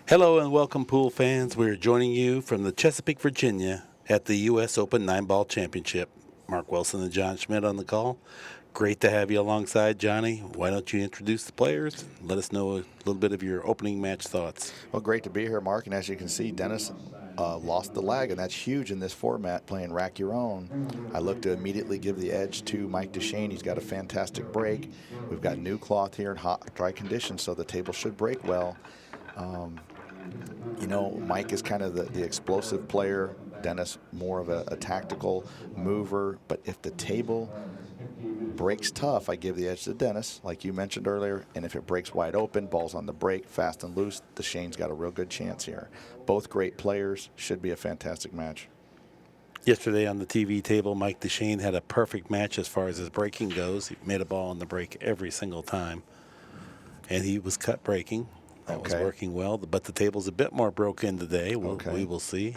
Hello and welcome, pool fans. We're joining you from the Chesapeake, Virginia at the U.S. Open 9-Ball Championship. Mark Wilson and John Schmidt on the call. Great to have you alongside, Johnny. Why don't you introduce the players? Let us know a little bit of your opening match thoughts. Well, great to be here, Mark. And as you can see, Dennis lost the leg, and that's huge in this format, playing Rack Your Own. I look to immediately give the edge to Mike Dechaine. He's got a fantastic break. We've got new cloth here in hot, dry conditions, so the table should break well. Mike is kind of the explosive player. Dennis more of a tactical mover. But if the table breaks tough, I give the edge to Dennis, like you mentioned earlier. And if it breaks wide open, balls on the break, fast and loose, Deshane's got a real good chance here. Both great players. Should be a fantastic match. Yesterday on the TV table, Mike Dechaine had a perfect match as far as his breaking goes. He made a ball on the break every single time. And he was cut breaking. That was working well, but the table's a bit more broken today. We will see.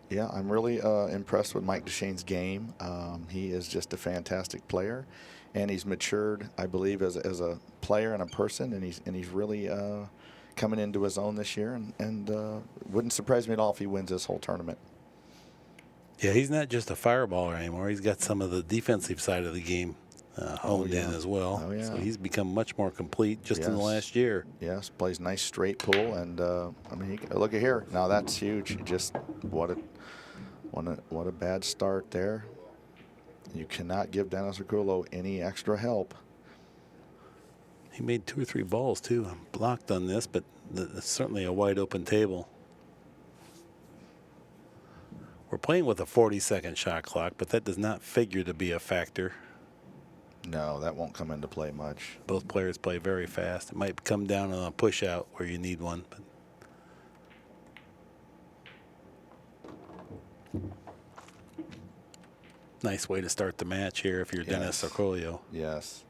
Yeah, I'm really impressed with Mike Dechaine's game. He is just a fantastic player, and he's matured, I believe, as a player and a person, and he's really coming into his own this year, and wouldn't surprise me at all if he wins this whole tournament. Yeah, he's not just a fireballer anymore. He's got some of the defensive side of the game honed in as well. Oh, yeah. So he's become much more complete just in the last year. Yes, plays nice straight pull, and look at here. Now that's huge. Just what a bad start there. You cannot give Dennis Orcollo any extra help. He made 2 or 3 balls too. I'm blocked on this, but it's certainly a wide open table. We're playing with a 40-second shot clock, but that does not figure to be a factor. No, that won't come into play much. Both players play very fast. It might come down on a push out where you need one. But nice way to start the match here if you're Dennis Orcollo. Yes.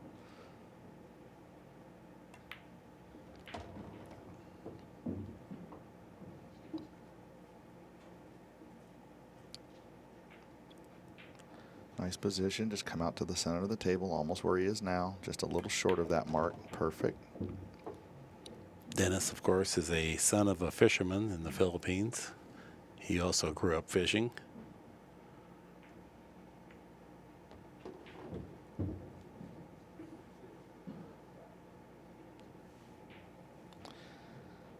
Nice position. Just come out to the center of the table, almost where he is now. Just a little short of that mark. Perfect. Dennis, of course, is a son of a fisherman in the Philippines. He also grew up fishing.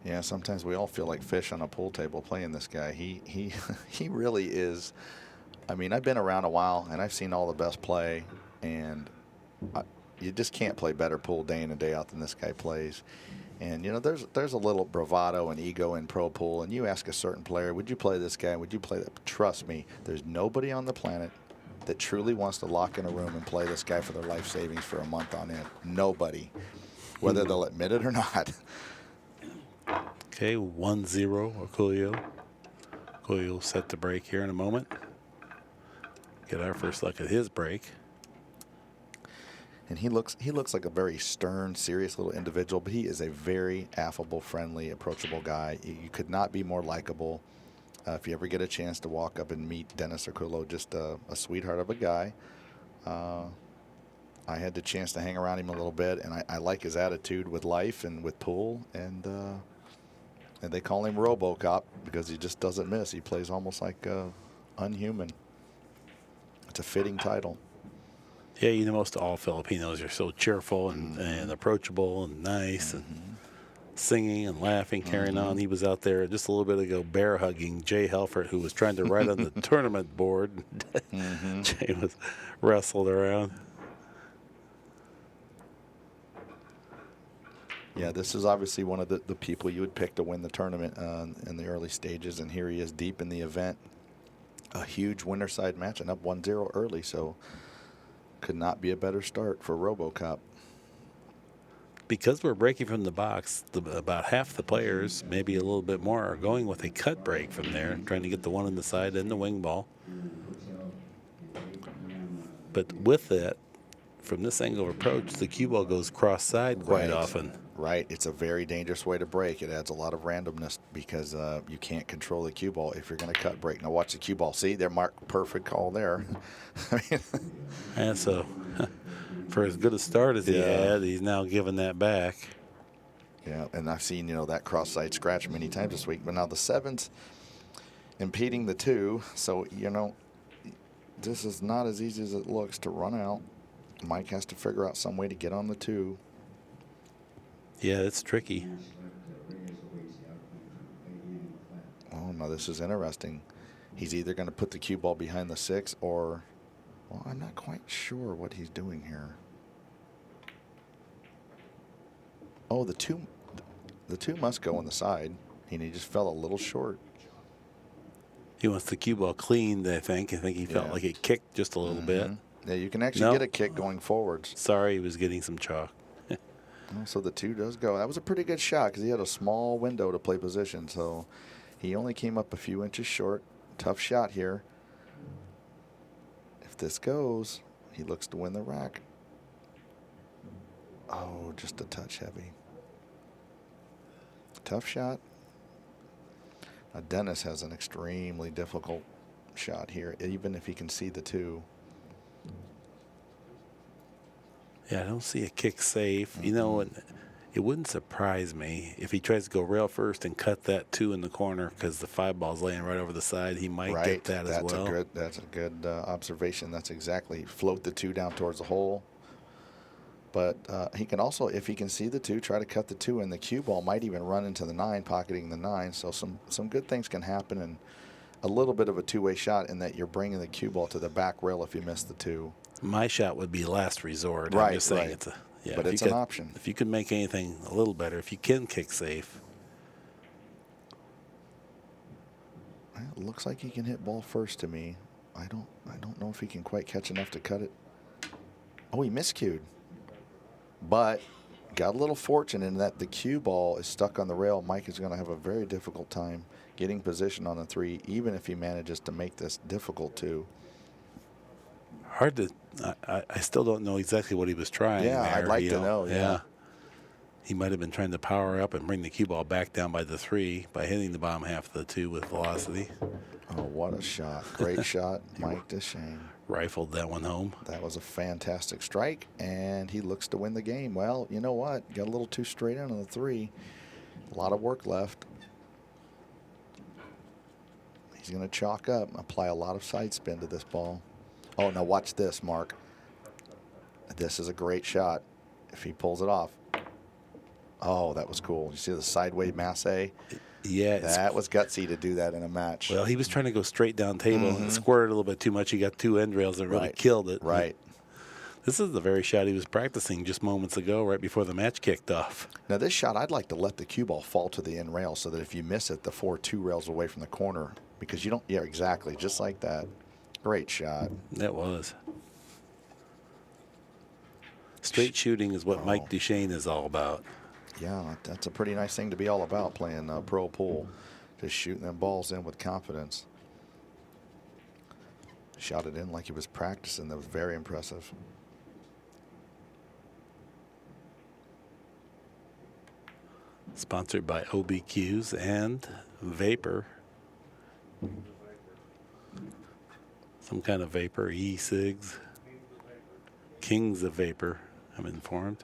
Yeah, sometimes we all feel like fish on a pool table playing this guy. He really is. I mean, I've been around a while, and I've seen all the best play, and you just can't play better pool day in and day out than this guy plays. And, there's a little bravado and ego in pro pool, and you ask a certain player, would you play this guy? Would you play that? Trust me, there's nobody on the planet that truly wants to lock in a room and play this guy for their life savings for a month on end. Nobody, whether they'll admit it or not. Okay, 1-0, Orcollo. Orcollo set the break here in a moment. Get our first look at his break. And he looks like a very stern, serious little individual, but he is a very affable, friendly, approachable guy. You could not be more likable. If you ever get a chance to walk up and meet Dennis Orcollo, just a sweetheart of a guy. I had the chance to hang around him a little bit, and I like his attitude with life and with pool. And they call him RoboCop because he just doesn't miss. He plays almost like unhuman. It's a fitting title. Yeah, most all Filipinos are so cheerful and approachable and nice and singing and laughing, carrying on. He was out there just a little bit ago bear hugging Jay Helfert, who was trying to ride on the tournament board. Jay was wrestled around. Yeah, this is obviously one of the people you would pick to win the tournament in the early stages, and here he is deep in the event. A huge winner side match and up 1-0 early, so could not be a better start for RoboCop. Because we're breaking from the box, about half the players, maybe a little bit more, are going with a cut break from there, trying to get the one on the side and the wing ball. But with that, from this angle of approach, the cue ball goes cross-side quite often. Right. It's a very dangerous way to break. It adds a lot of randomness because you can't control the cue ball if you're going to cut break. Now watch the cue ball. See, they're marked perfect call there. I mean, and so for as good a start as he had, he's now giving that back. Yeah, and I've seen, that cross-side scratch many times this week. But now the 7's impeding the 2. So, this is not as easy as it looks to run out. Mike has to figure out some way to get on the 2. Yeah, it's tricky. Oh, no, this is interesting. He's either going to put the cue ball behind the 6 or, well, I'm not quite sure what he's doing here. Oh, the 2 must go on the side, and he just fell a little short. He wants the cue ball cleaned, I think. I think he felt like it kicked just a little bit. Yeah, you can actually get a kick going forwards. Sorry, he was getting some chalk. So the 2 does go. That was a pretty good shot because he had a small window to play position. So he only came up a few inches short. Tough shot here. If this goes, he looks to win the rack. Oh, just a touch heavy. Tough shot. Now Dennis has an extremely difficult shot here, even if he can see the 2. Yeah, I don't see a kick safe. It wouldn't surprise me if he tries to go rail first and cut that 2 in the corner because the 5 ball's laying right over the side. He might get that as well. That's a good observation. That's exactly. Float the 2 down towards the hole. But he can also, if he can see the 2, try to cut the 2, and the cue ball might even run into the 9, pocketing the 9. So some good things can happen, and a little bit of a two-way shot in that you're bringing the cue ball to the back rail if you miss the 2. My shot would be last resort. Right, I'm just saying right. but it's an option. If you could make anything a little better, if you can kick safe. Well, it looks like he can hit ball first to me. I don't know if he can quite catch enough to cut it. Oh, he miscued. But got a little fortune in that the cue ball is stuck on the rail. Mike is going to have a very difficult time getting position on the 3, even if he manages to make this difficult 2. Hard to. I still don't know exactly what he was trying. Yeah, there, I'd like to know. Yeah. He might have been trying to power up and bring the cue ball back down by the 3 by hitting the bottom half of the 2 with velocity. Oh, what a shot. Great shot, Mike Dechaine. Rifled that one home. That was a fantastic strike, and he looks to win the game. Well, you know what? Got a little too straight on the 3. A lot of work left. He's going to chalk up, apply a lot of side spin to this ball. Oh, now watch this, Mark. This is a great shot if he pulls it off. Oh, that was cool. You see the sideways masse? Yeah. That was gutsy to do that in a match. Well, he was trying to go straight down table and squirted a little bit too much. He got 2 end rails and really killed it. Right. This is the very shot he was practicing just moments ago, right before the match kicked off. Now, this shot, I'd like to let the cue ball fall to the end rail so that if you miss it, the 4-2 rails away from the corner. Because you don't, yeah, exactly, just like that. Great shot. That was. Straight shooting is what Mike Dechaine is all about. Yeah, that's a pretty nice thing to be all about, playing pro pool. Just shooting them balls in with confidence. Shot it in like he was practicing. That was very impressive. Sponsored by OBQs and Vapor. Some kind of vapor, e-cigs. Kings of Vapor, I'm informed.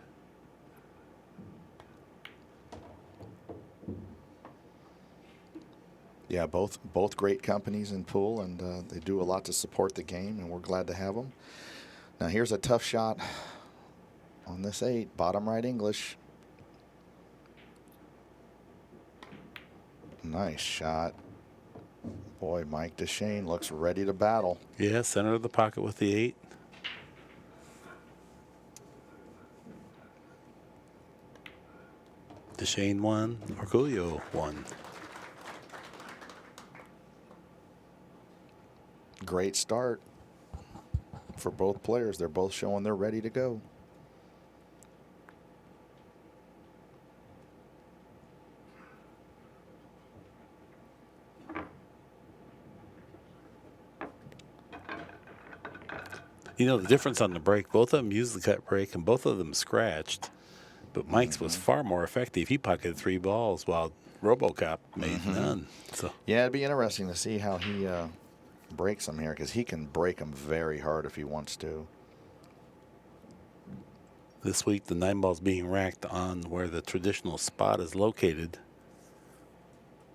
Yeah, both great companies in pool, and they do a lot to support the game, and we're glad to have them. Now here's a tough shot on this 8, bottom right English. Nice shot. Boy, Mike Dechaine looks ready to battle. Yeah, center of the pocket with the 8. Dechaine 1, Orcollo 1. Great start for both players. They're both showing they're ready to go. You know, the difference on the break, both of them used the cut break and both of them scratched. But Mike's was far more effective. He pocketed 3 balls while RoboCop made none. So yeah, it'd be interesting to see how he breaks them here, because he can break them very hard if he wants to. This week, the 9-ball's being racked on where the traditional spot is located.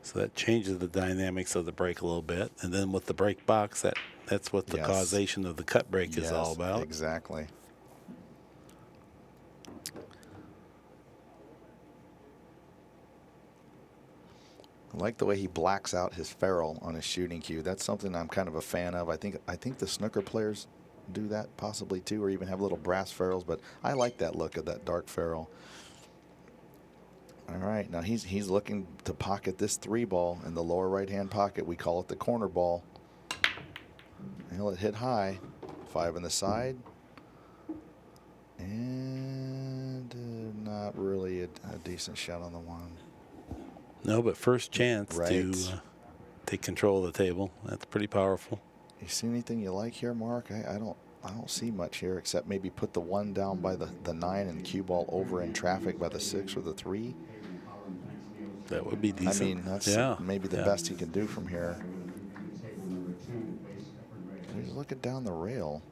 So that changes the dynamics of the break a little bit. And then with the break box, that's what the causation of the cut break is all about. Exactly. I like the way he blacks out his ferrule on his shooting cue. That's something I'm kind of a fan of. I think the snooker players do that possibly too, or even have little brass ferrules, but I like that look of that dark ferrule. All right, now he's looking to pocket this 3-ball in the lower right-hand pocket. We call it the corner ball. He'll hit high. 5 on the side. And not really a decent shot on the 1. No, but first chance to take control of the table. That's pretty powerful. You see anything you like here, Mark? I don't see much here except maybe put the 1 down by the 9 and cue ball over in traffic by the 6 or the 3. That would be decent. I mean, that's maybe the best he can do from here. He's looking down the rail.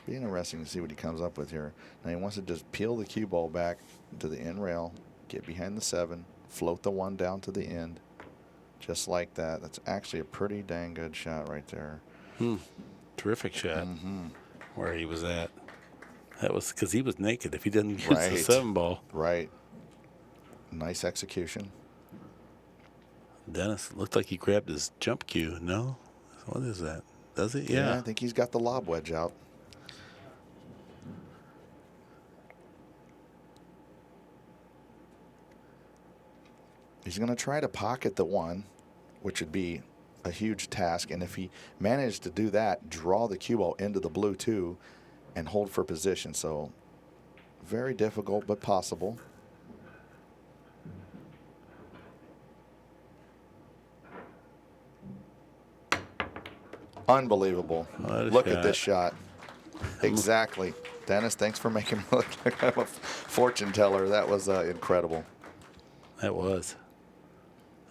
Be interesting to see what he comes up with here. Now he wants to just peel the cue ball back to the end rail, get behind the 7, float the 1 down to the end, just like that. That's actually a pretty dang good shot right there. Terrific shot. Where he was at. That was because he was naked if he didn't use the 7-ball. Right. Nice execution. Dennis looked like he grabbed his jump cue. No? What is that? Does he? Yeah. I think he's got the lob wedge out. He's going to try to pocket the 1, which would be a huge task. And if he managed to do that, draw the cue ball into the blue 2 and hold for position. So very difficult, but possible. Unbelievable. Look at this shot. Exactly. Dennis, thanks for making me look like I'm a fortune teller. That was incredible. That was.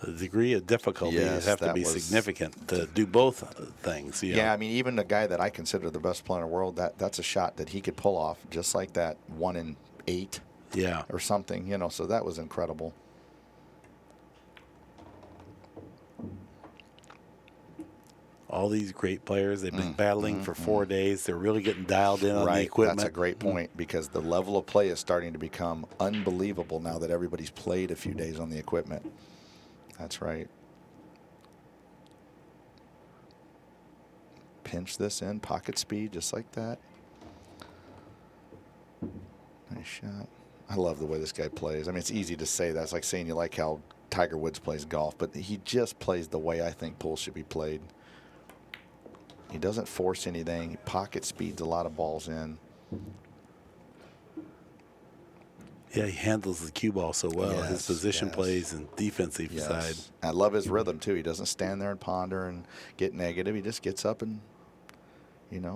The degree of difficulty would have to be significant to do both things. Yeah, I mean, even the guy that I consider the best player in the world, that's a shot that he could pull off just like that, 1 in 8 or something, so that was incredible. All these great players, they've been battling for 4 days. They're really getting dialed in on the equipment. That's a great point because the level of play is starting to become unbelievable now that everybody's played a few days on the equipment. That's right. Pinch this in, pocket speed, just like that. Nice shot. I love the way this guy plays. I mean, it's easy to say that. It's like saying you like how Tiger Woods plays golf, but he just plays the way I think pool should be played. He doesn't force anything. He pocket speeds a lot of balls in. Yeah, he handles the cue ball so well. His position plays and defensive side. I love his rhythm, too. He doesn't stand there and ponder and get negative. He just gets up and,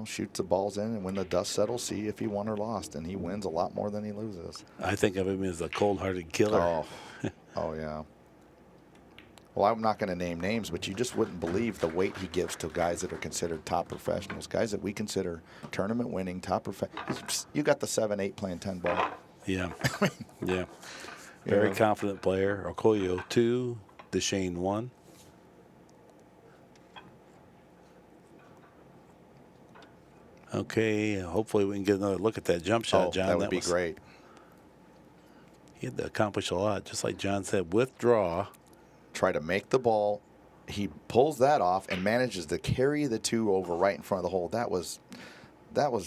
shoots the balls in. And when the dust settles, see if he won or lost. And he wins a lot more than he loses. I think of him as a cold-hearted killer. Oh, yeah. Well, I'm not going to name names, but you just wouldn't believe the weight he gives to guys that are considered top professionals, guys that we consider tournament-winning, top professionals. You got the 7-8 playing 10 ball. Yeah. Yeah. Very confident player. Orcollo 2, Dechaine 1. Okay, hopefully we can get another look at that jump shot, John. That would be great. He had to accomplish a lot, just like John said, withdraw. Try to make the ball. He pulls that off and manages to carry the 2 over right in front of the hole. That was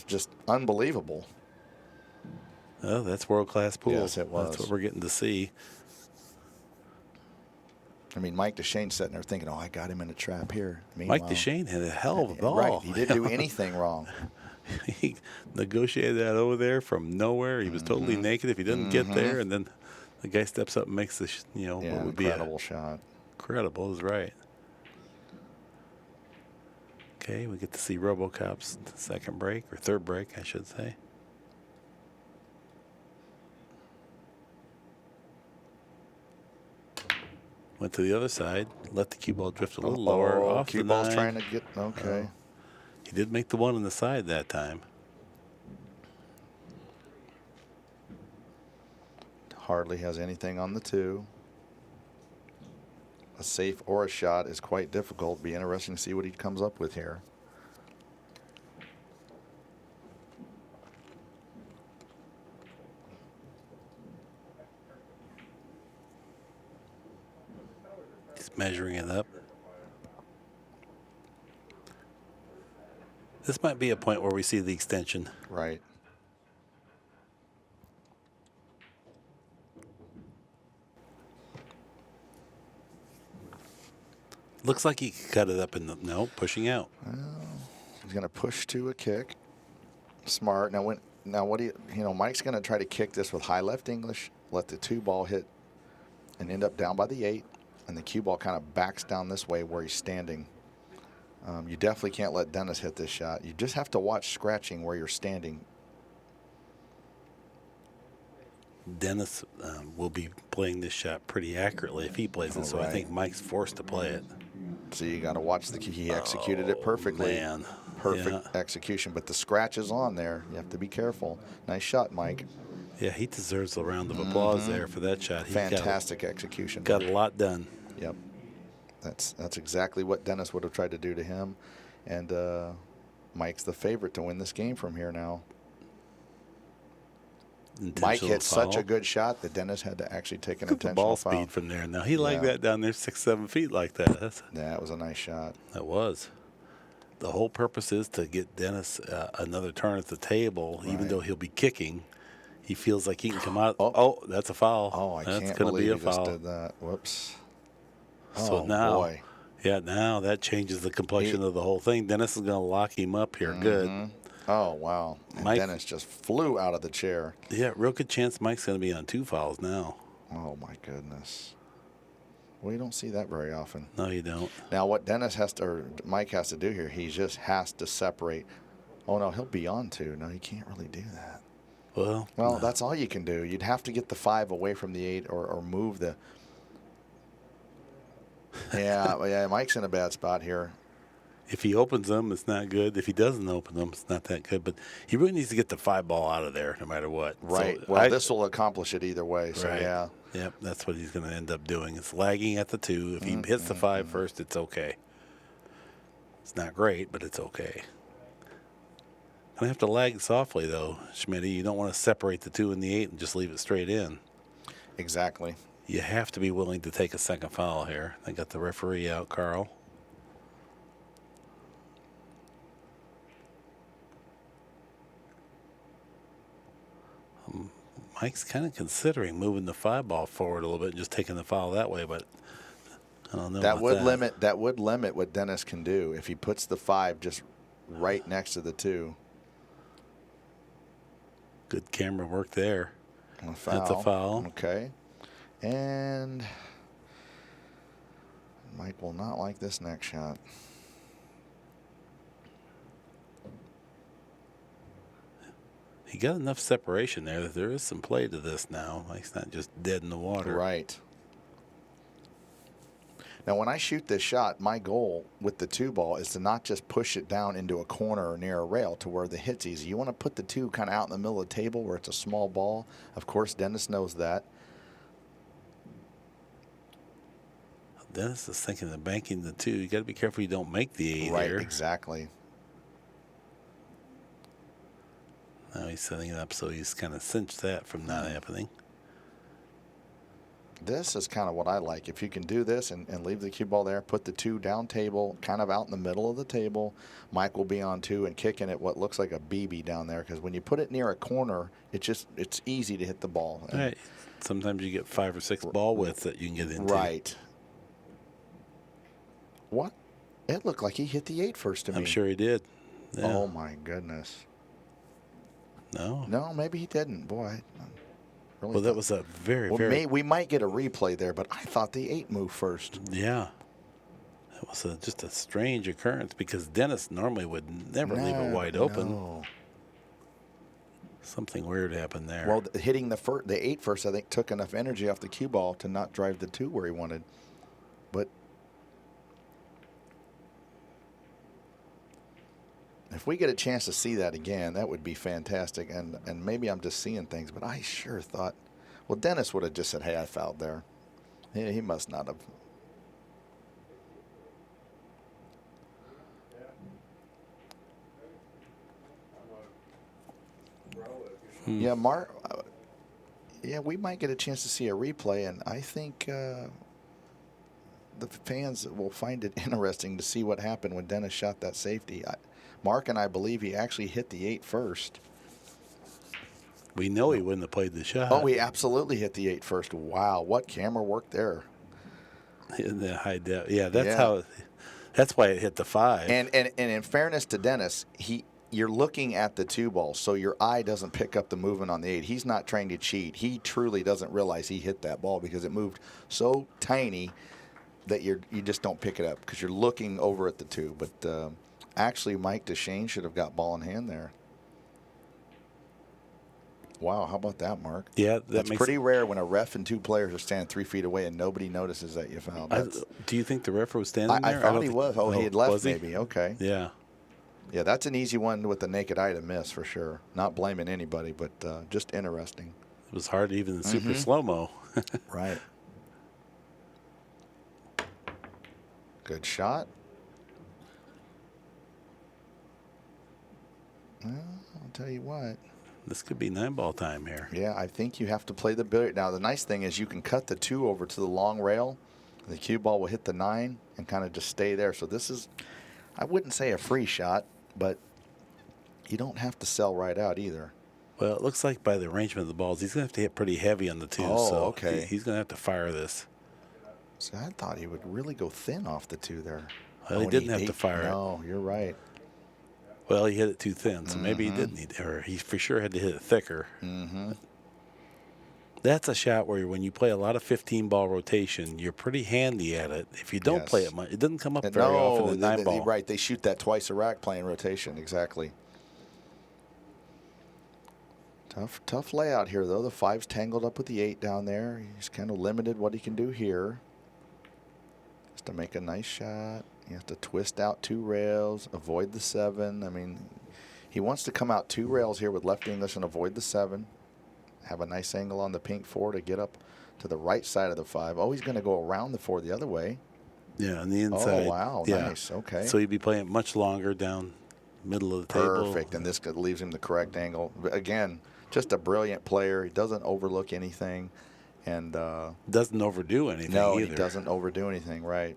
just unbelievable. Oh, that's world-class pool. Yes, it was. That's what we're getting to see. I mean, Mike Dechaine sitting there thinking, I got him in a trap here. Meanwhile, Mike Dechaine had a hell of a ball. Right, he didn't do anything wrong. He negotiated that over there from nowhere. He was totally naked if he didn't get there, and then the guy steps up and makes this, what would be incredible shot. Incredible is right. Okay, we get to see RoboCop's second break, or third break, I should say. Went to the other side, let the cue ball drift a little lower off cue the ball's 9. trying to get, okay. He did make the 1 on the side that time. Hardly has anything on the 2. A safe or a shot is quite difficult. Be interesting to see what he comes up with here. He's measuring it up. This might be a point where we see the extension. Right. Looks like he could cut it up in the, no, pushing out. Well, he's going to push to a kick. Smart. Now what do you know, Mike's going to try to kick this with high left English, let the 2 ball hit and end up down by the 8, and the cue ball kind of backs down this way where he's standing. You definitely can't let Dennis hit this shot. You just have to watch scratching where you're standing. Dennis will be playing this shot pretty accurately if he plays it, so I think Mike's forced to play it. So you got to watch the key. He executed it perfectly. Man. Perfect execution, but the scratch is on there. You have to be careful. Nice shot, Mike. Yeah, he deserves a round of applause there for that shot. He Fantastic execution. Got a lot done. Yep. That's exactly what Dennis would have tried to do to him. And Mike's the favorite to win this game from here now. Mike hit such a good shot that Dennis had to actually take an intentional ball foul. speed from there. Now, he lagged that down there 6-7 feet like that. That was a nice shot. That was. The whole purpose is to get Dennis another turn at the table, even though he'll be kicking. He feels like he can come out. Oh, that's a foul. Oh, I that's can't gonna believe be a he foul. just did that. Whoops. So now, now that changes the complexion of the whole thing. Dennis is going to lock him up here. Good. Oh, wow. And Mike, Dennis just flew out of the chair. Yeah, real good chance Mike's going to be on 2 fouls now. Oh, my goodness. Well, you don't see that very often. No, you don't. Now, what Dennis has to, or Mike has to do here, he just has to separate. Oh, no, he'll be on 2. No, he can't really do that. Well, no. That's all you can do. You'd have to get the 5 away from the 8 or move the. Yeah, Mike's in a bad spot here. If he opens them, it's not good. If he doesn't open them, it's not that good. But he really needs to get the 5 ball out of there no matter what. Right. So well, this will accomplish it either way. So, yeah. Yep, that's what he's going to end up doing. It's lagging at the 2. If he hits the 5 first, it's okay. It's not great, but it's okay. I have to lag softly, though, Schmitty. You don't want to separate the 2 and the 8 and just leave it straight in. Exactly. You have to be willing to take a second foul here. They got the referee out, Carl. Mike's kind of considering moving the 5 ball forward a little bit and just taking the foul that way, but I don't know. That would limit what Dennis can do if he puts the 5 just right next to the 2. Good camera work there. That's a foul. Okay. And Mike will not like this next shot. He got enough separation there that there is some play to this now. Mike's not just dead in the water. Right. Now, when I shoot this shot, my goal with the 2 ball is to not just push it down into a corner or near a rail to where the hit's easy. You want to put the 2 kind of out in the middle of the table where it's a small ball. Of course, Dennis knows that. Dennis is thinking of banking the 2. You got to be careful you don't make the 8 right, here. Exactly. Now he's setting it up so he's kind of cinched that from not happening. This is kind of what I like. If you can do this and leave the cue ball there, put the 2 down table, kind of out in the middle of the table. Mike will be on 2 and kicking it what looks like a BB down there, because when you put it near a corner, it's easy to hit the ball. And right. Sometimes you get 5 or 6 ball widths that you can get into. Right. What? It looked like he hit the 8 first to me. I'm sure he did. Yeah. Oh, my goodness. No? No, maybe he didn't. Boy, well, that was a very... we might get a replay there, but I thought the 8 moved first. Yeah. It was just a strange occurrence because Dennis normally would never leave it wide open. No. Something weird happened there. Well, hitting the 8 first, I think, took enough energy off the cue ball to not drive the 2 where he wanted. If we get a chance to see that again, that would be fantastic. And maybe I'm just seeing things, but I sure thought, well, Dennis would have just said, hey, I fouled there. He must not have. Yeah, Mark. Yeah, we might get a chance to see a replay, and I think the fans will find it interesting to see what happened when Dennis shot that safety. Mark and I believe he actually hit the 8 first. We know he wouldn't have played the shot. Oh, he absolutely hit the 8 first. Wow, what camera work there. In the high depth. Yeah, that's why it hit the 5. And in fairness to Dennis, you're looking at the 2 ball, so your eye doesn't pick up the movement on the 8. He's not trying to cheat. He truly doesn't realize he hit that ball because it moved so tiny that you just don't pick it up because you're looking over at the 2. But actually, Mike Dechaine should have got ball in hand there. Wow, how about that, Mark? Yeah, that's pretty rare when a ref and 2 players are standing 3 feet away and nobody notices that you fouled. Do you think the ref was standing there? I thought he was. Oh, he had left maybe. Okay. Yeah. Yeah, that's an easy one with the naked eye to miss for sure. Not blaming anybody, but just interesting. It was hard even in super slow-mo. Right. Good shot. Well, I'll tell you what. This could be 9-ball time here. Yeah, I think you have to play the billiard. Now, the nice thing is you can cut the 2 over to the long rail. The cue ball will hit the 9 and kind of just stay there. So this is, I wouldn't say a free shot, but you don't have to sell right out either. Well, it looks like by the arrangement of the balls, he's going to have to hit pretty heavy on the 2. Oh, so okay. He's going to have to fire this. So I thought he would really go thin off the 2 there. Well, he didn't have to fire it. No, you're right. Well, he hit it too thin, so maybe he didn't need, or he for sure had to hit it thicker. That's a shot where when you play a lot of 15-ball rotation, you're pretty handy at it. If you don't play it much, it doesn't come up very often in 9-ball. Right, they shoot that twice a rack playing rotation, exactly. Tough layout here, though. The 5's tangled up with the 8 down there. He's kind of limited what he can do here. Just to make a nice shot. You have to twist out 2 rails, avoid the 7. I mean, he wants to come out 2 rails here with left English and avoid the 7. Have a nice angle on the pink 4 to get up to the right side of the 5. Oh, he's going to go around the 4 the other way. Yeah, on the inside. Oh, wow, nice. Okay. So he'd be playing much longer down middle of the table. Perfect, and this leaves him the correct angle. Again, just a brilliant player. He doesn't overlook anything. And doesn't overdo anything either. He doesn't overdo anything, right.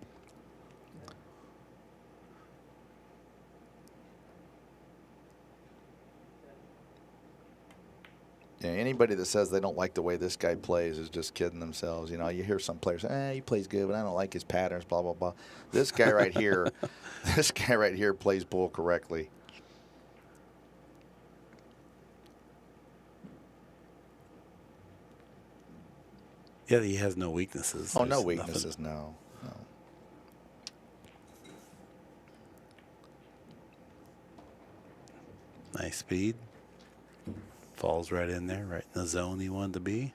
Yeah, anybody that says they don't like the way this guy plays is just kidding themselves. You know, you hear some players say, he plays good, but I don't like his patterns, blah, blah, blah. This guy right here, plays bull correctly. Yeah, he has no weaknesses. Oh, no weaknesses, no. Nice speed. Falls right in there, right in the zone he wanted to be.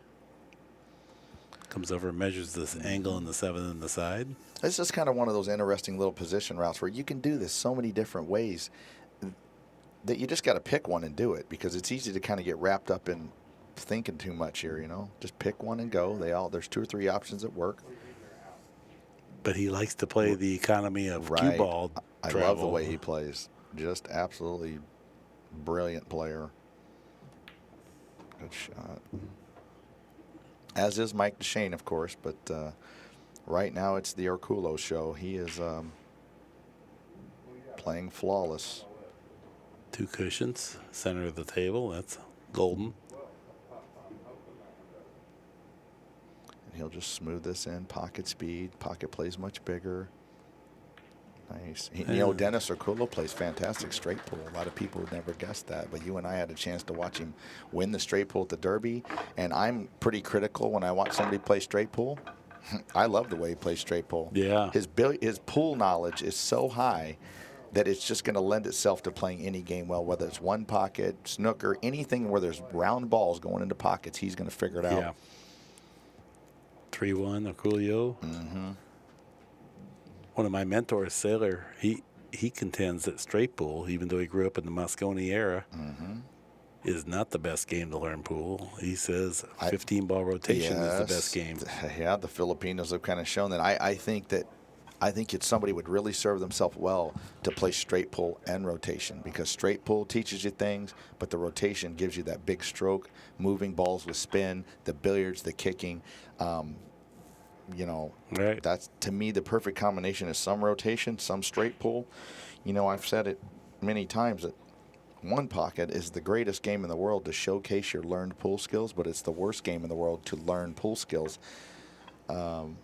Comes over and measures this angle in the 7 and the side. It's just kind of one of those interesting little position routes where you can do this so many different ways that you just got to pick one and do it, because it's easy to kind of get wrapped up in thinking too much here, you know. Just pick one and go. There's 2 or 3 options that work. But he likes to play the economy of cue ball travel. I love the way he plays. Just absolutely brilliant player. Good shot. As is Mike Dechaine, of course, but right now it's the Orcollo show. He is playing flawless. 2 cushions, center of the table. That's golden. And he'll just smooth this in. Pocket speed. Pocket plays much bigger. Nice. You know, Dennis Orcollo plays fantastic straight pool. A lot of people would never guess that, but you and I had a chance to watch him win the straight pool at the Derby, and I'm pretty critical when I watch somebody play straight pool. I love the way he plays straight pool. Yeah. His pool knowledge is so high that it's just going to lend itself to playing any game well, whether it's one pocket, snooker, anything where there's round balls going into pockets, he's going to figure it out. Yeah. 3-1, Orcollo. Mm-hmm. One of my mentors, Sailor, he contends that straight pool, even though he grew up in the Mosconi era, is not the best game to learn pool. He says 15-ball rotation is the best game. Yeah, the Filipinos have kind of shown that. I think somebody would really serve themselves well to play straight pull and rotation, because straight pull teaches you things, but the rotation gives you that big stroke, moving balls with spin, the billiards, the kicking. Right. That's, to me, the perfect combination is some rotation, some straight pull. I've said it many times that one pocket is the greatest game in the world to showcase your learned pool skills, but it's the worst game in the world to learn pool skills. And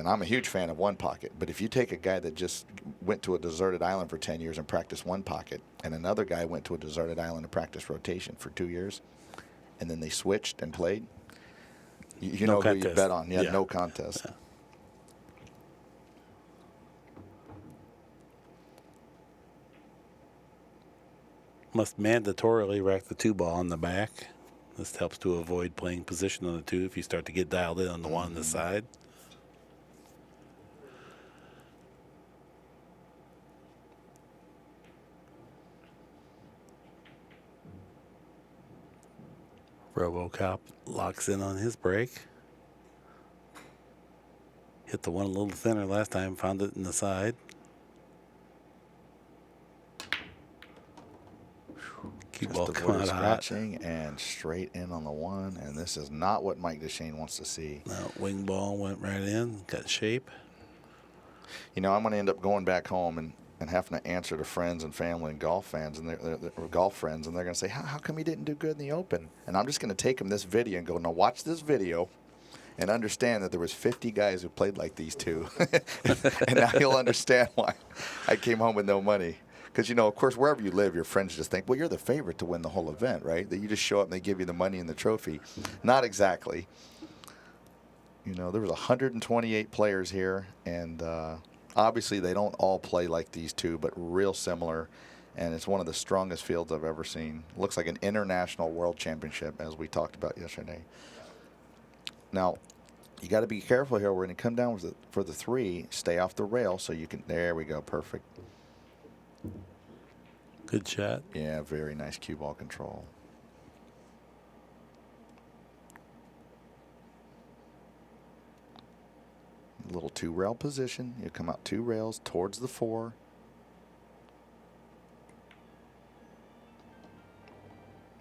I'm a huge fan of one pocket, but if you take a guy that just went to a deserted island for 10 years and practiced one pocket, and another guy went to a deserted island and practiced rotation for 2 years, and then they switched and played, you know who you bet on. Yeah, no contest. Yeah. Must mandatorily rack the 2-ball on the back. This helps to avoid playing position on the 2 if you start to get dialed in on the 1 on the side. RoboCop locks in on his break. Hit the 1 a little thinner last time, found it in the side. Cue ball coming out scratching and straight in on the 1, and this is not what Mike Dechaine wants to see. No, wing ball went right in, got shape. I'm going to end up going back home and having to answer to friends and family and golf fans and their golf friends, and they're going to say, how come he didn't do good in the Open? And I'm just going to take them this video and go, now watch this video and understand that there was 50 guys who played like these two. And now you'll understand why I came home with no money. Because, of course, wherever you live, your friends just think, well, you're the favorite to win the whole event, right? That you just show up and they give you the money and the trophy. Not exactly. There was 128 players here, and obviously they don't all play like these two, but real similar. And it's one of the strongest fields I've ever seen. Looks like an international world championship, as we talked about yesterday. Now, you got to be careful here. We're going to come down for the 3, stay off the rail so you can. There we go, perfect. Good shot. Yeah, very nice cue ball control. A little 2-rail position. You come out 2 rails towards the 4.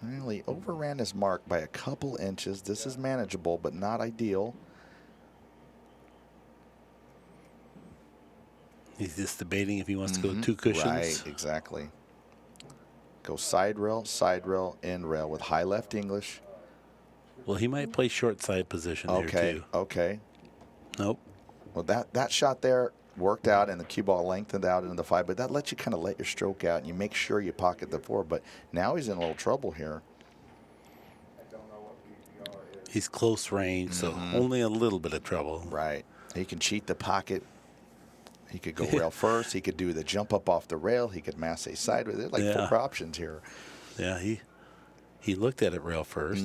Well, he overran his mark by a couple inches. This is manageable, but not ideal. He's just debating if he wants to go 2 cushions. Right, exactly. Go side rail, end rail with high left English. Well, he might play short side position there, too. Okay. Nope. Well, that shot there worked out, and the cue ball lengthened out into the 5, but that lets you kind of let your stroke out, and you make sure you pocket the 4. But now he's in a little trouble here. He's close range, so only a little bit of trouble. Right. He can cheat the pocket. He could go rail first. He could do the jump up off the rail. He could masse sideways. There's like 4 options here. Yeah, he looked at it rail first.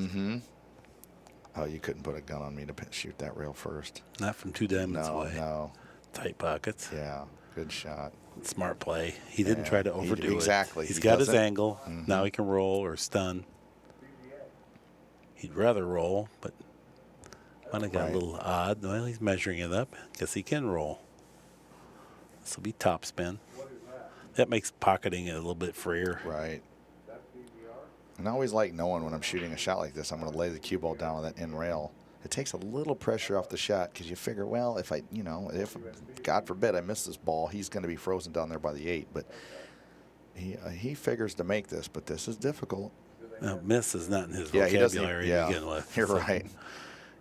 Oh, you couldn't put a gun on me to shoot that rail first. Not from 2 diamonds away. No. Tight pockets. Yeah, good shot. Smart play. He didn't try to overdo it. Exactly. He's got his angle. Now he can roll or stun. He'd rather roll, but might have got a little odd. Well, he's measuring it up. Guess he can roll. This will be top spin. That makes pocketing it a little bit freer. Right. And I always like knowing when I'm shooting a shot like this, I'm going to lay the cue ball down on that end rail. It takes a little pressure off the shot because you figure, well, if God forbid I miss this ball, he's going to be frozen down there by the 8. But he figures to make this, but this is difficult. Now, miss is not in his vocabulary to begin with. You're right.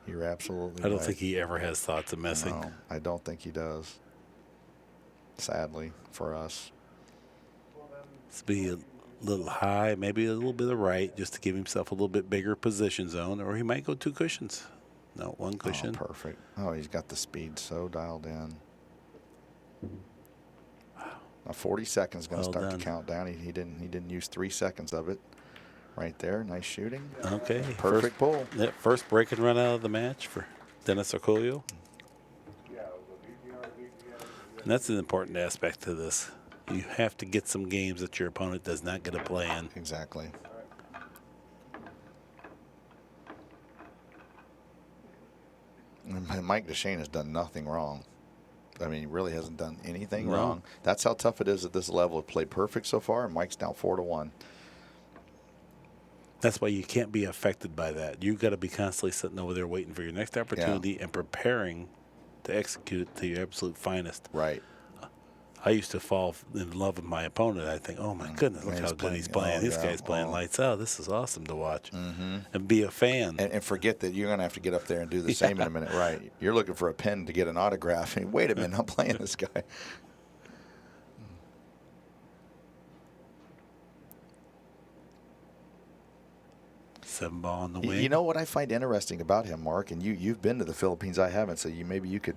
You're absolutely right. I don't think he ever has thoughts of missing. No, I don't think he does. Sadly for us. Let's be a little high, maybe a little bit of right, just to give himself a little bit bigger position zone, or he might go 2 cushions. No, 1 cushion. Oh, perfect. Oh, he's got the speed so dialed in. Wow. Now 40 seconds going to start to count down. He didn't use 3 seconds of it. Right there, nice shooting. Okay. Perfect pull. First break and run out of the match for Dennis Orcollo. And that's an important aspect to this. You have to get some games that your opponent does not get a play in. Exactly. And Mike Dechaine has done nothing wrong. I mean, he really hasn't done anything wrong. That's how tough it is at this level. We've played perfect so far, and Mike's down 4-1. That's why you can't be affected by that. You've got to be constantly sitting over there waiting for your next opportunity and preparing to execute it to your absolute finest. Right. I used to fall in love with my opponent. I think, oh, my goodness, look how good he's playing. This guy's playing lights out. This is awesome to watch. And be a fan. And forget that you're going to have to get up there and do the same in a minute. Right. You're looking for a pen to get an autograph. And wait a minute, I'm playing this guy. Seven ball on the wing. You know what I find interesting about him, Mark, and you've been to the Philippines, I haven't, so maybe you could,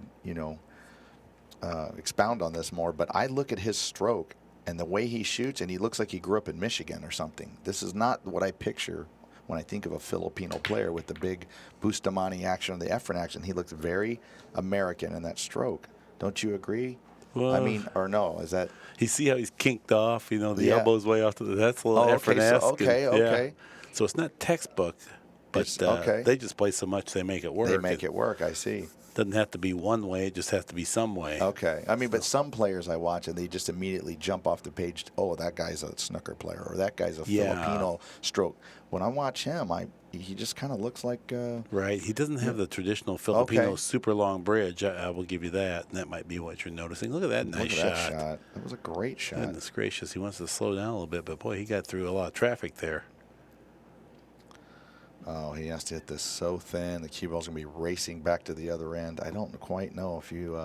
expound on this more. But I look at his stroke and the way he shoots, and he looks like he grew up in Michigan or something. This is not what I picture when I think of a Filipino player with the big Bustamante action or the Efren action. He looks very American in that stroke. Don't you agree? Well, I mean, or no? Is that you see how he's kinked off? The elbow's way off to that's a little Efren-esque. Okay. So it's not textbook, but they just play so much they make it work. They make it work. I see. Doesn't have to be one way. It just has to be some way. Okay. I mean, but some players I watch, and they just immediately jump off the page. Oh, that guy's a snooker player, or that guy's a Filipino stroke. When I watch him, he just kind of looks like right. He doesn't have the traditional Filipino super long bridge. I will give you that, and that might be what you're noticing. Look at that nice shot. That was a great shot. Goodness gracious, he wants to slow down a little bit, but boy, he got through a lot of traffic there. Oh, he has to hit this so thin. The cue ball's going to be racing back to the other end. I don't quite know if you...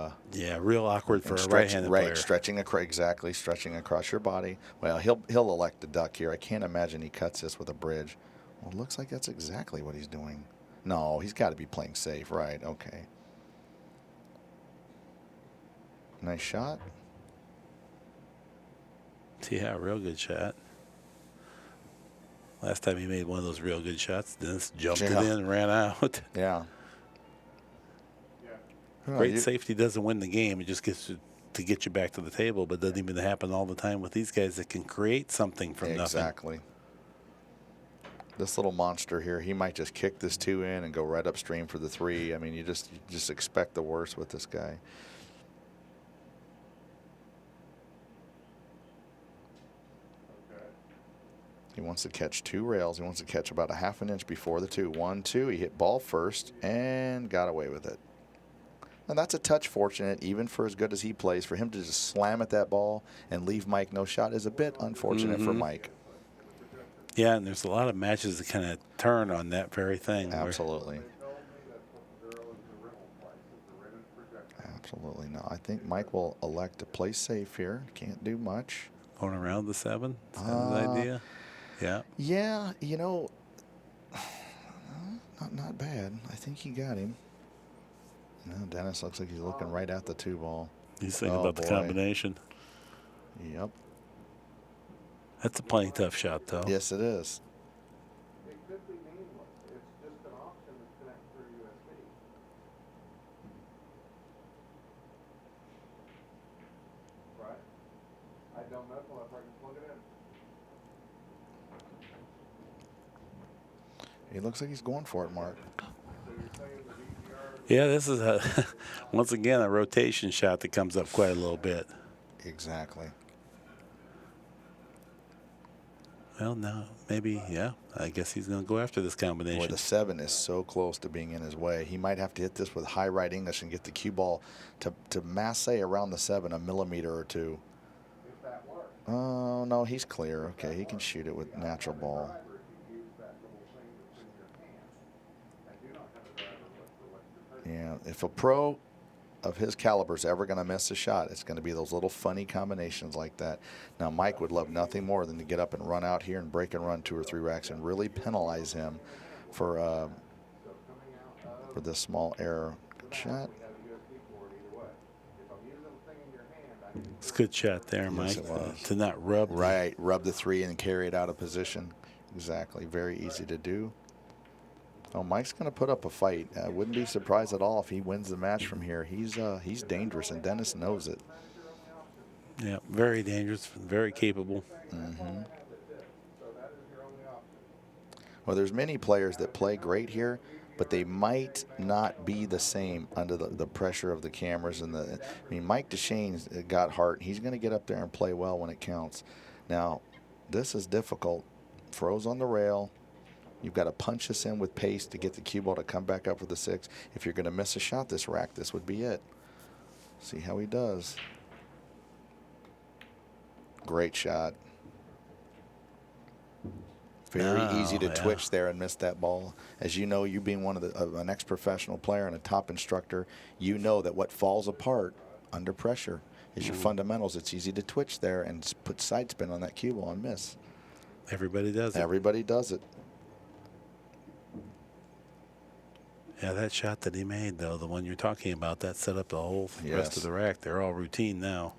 real awkward for a right-handed player. Right, stretching across your body. Well, he'll elect to duck here. I can't imagine he cuts this with a bridge. Well, it looks like that's exactly what he's doing. No, he's got to be playing safe. Right, okay. Nice shot. Yeah, real good shot. Last time he made one of those real good shots, Dennis jumped it in and ran out. Yeah. Great safety doesn't win the game. It just gets to get you back to the table, but it doesn't even happen all the time with these guys that can create something from nothing. Exactly. This little monster here, he might just kick this 2 in and go right upstream for the 3. I mean, you just expect the worst with this guy. He wants to catch 2 rails. He wants to catch about a half an inch before the 2. 1, 2. He hit ball first and got away with it. And that's a touch fortunate, even for as good as he plays. For him to just slam at that ball and leave Mike no shot is a bit unfortunate for Mike. Yeah, and there's a lot of matches that kind of turn on that very thing. Absolutely. Absolutely no. I think Mike will elect to play safe here. Can't do much. Going around the 7? Is that his idea? Yeah. Yeah, not bad. I think he got him. No, Dennis looks like he's looking right at the 2 ball. He's thinking about the combination. Yep. That's a plenty tough shot, though. Yes, it is. It could be meaningless. It's just an option that's connected through USB. Right? I don't know until I plug it in. He looks like he's going for it, Mark. So you're saying the VCR... Yeah, this is, once again, a rotation shot that comes up quite a little bit. Exactly. Well, now, maybe, I guess he's going to go after this combination. Boy, the 7 is so close to being in his way. He might have to hit this with high right English and get the cue ball to masse around the 7 a millimeter or 2. If that works. Oh, no, he's clear. Okay, he can shoot it with natural ball. Yeah, if a pro of his caliber is ever going to miss a shot, it's going to be those little funny combinations like that. Now, Mike would love nothing more than to get up and run out here and break and run 2 or 3 racks and really penalize him for this small error. Good shot. It's a good shot there, Mike. To not rub. Right, rub the 3 and carry it out of position. Exactly, very easy to do. Oh, Mike's going to put up a fight. I wouldn't be surprised at all if he wins the match from here. He's dangerous, and Dennis knows it. Yeah, very dangerous, very capable. Well, there's many players that play great here, but they might not be the same under the pressure of the cameras and the. I mean, Mike Dechaine's got heart. He's going to get up there and play well when it counts. Now, this is difficult. Throws on the rail. You've got to punch this in with pace to get the cue ball to come back up for the 6. If you're going to miss a shot this rack, this would be it. See how he does. Great shot. Very easy to twitch there and miss that ball. As you know, you being one of an ex-professional player and a top instructor, you know that what falls apart under pressure is your fundamentals. It's easy to twitch there and put side spin on that cue ball and miss. Everybody does it. Everybody does it. Yeah, that shot that he made, though, the one you're talking about, that set up the whole rest of the rack. They're all routine now.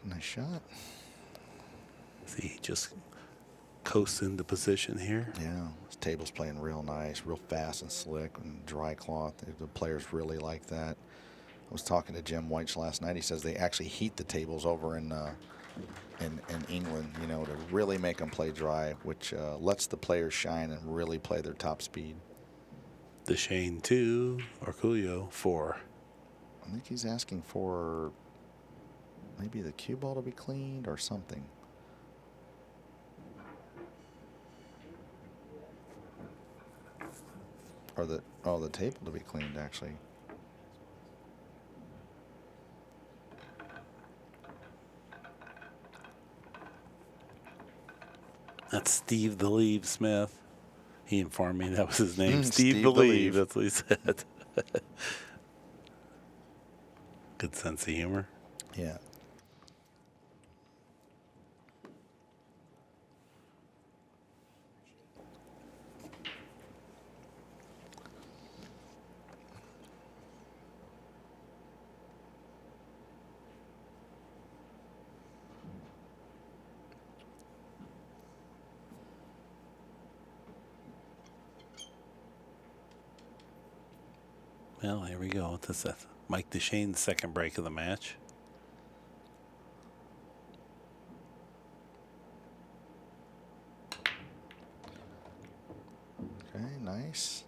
Nice shot. See, just coasts into position here. Yeah, this table's playing real nice, real fast and slick and dry cloth. The players really like that. I was talking to Jim White last night. He says they actually heat the tables over in England, you know, to really make them play dry, which lets the players shine and really play their top speed. Dechaine 2, Orcollo 4. I think he's asking for maybe the cue ball to be cleaned or something. Or the table to be cleaned, actually. That's Steve the Leave Smith. He informed me that was his name. Steve the Leave. Leave, that's what he said. Good sense of humor. Yeah. Well, here we go. This is Mike Dechaine's second break of the match. Okay, nice.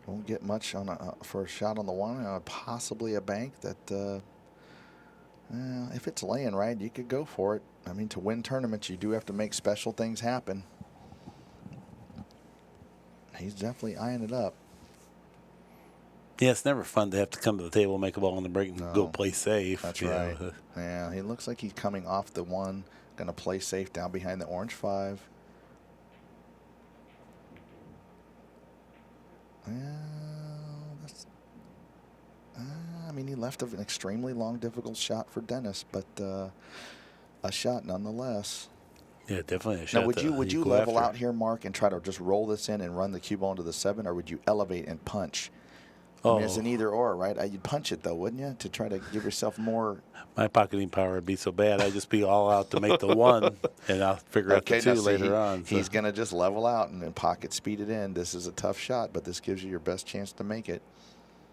Won't get much on for a shot on the one. Possibly a bank that, if it's laying right, you could go for it. I mean, to win tournaments, you do have to make special things happen. He's definitely eyeing it up. Yeah, it's never fun to have to come to the table, make a ball on the break, and go play safe. That's right. Yeah, he looks like he's coming off the one, going to play safe down behind the orange 5. I mean, he left an extremely long, difficult shot for Dennis, but a shot nonetheless. Yeah, definitely a shot. Now, would you level out here, Mark, and try to just roll this in and run the cue ball into the 7, or would you elevate and punch? I mean, it's an either or, right? You'd punch it, though, wouldn't you, to try to give yourself more? My pocketing power would be so bad, I'd just be all out to make the 1, and I'll figure out the 2 later on. He's going to just level out and then pocket speed it in. This is a tough shot, but this gives you your best chance to make it.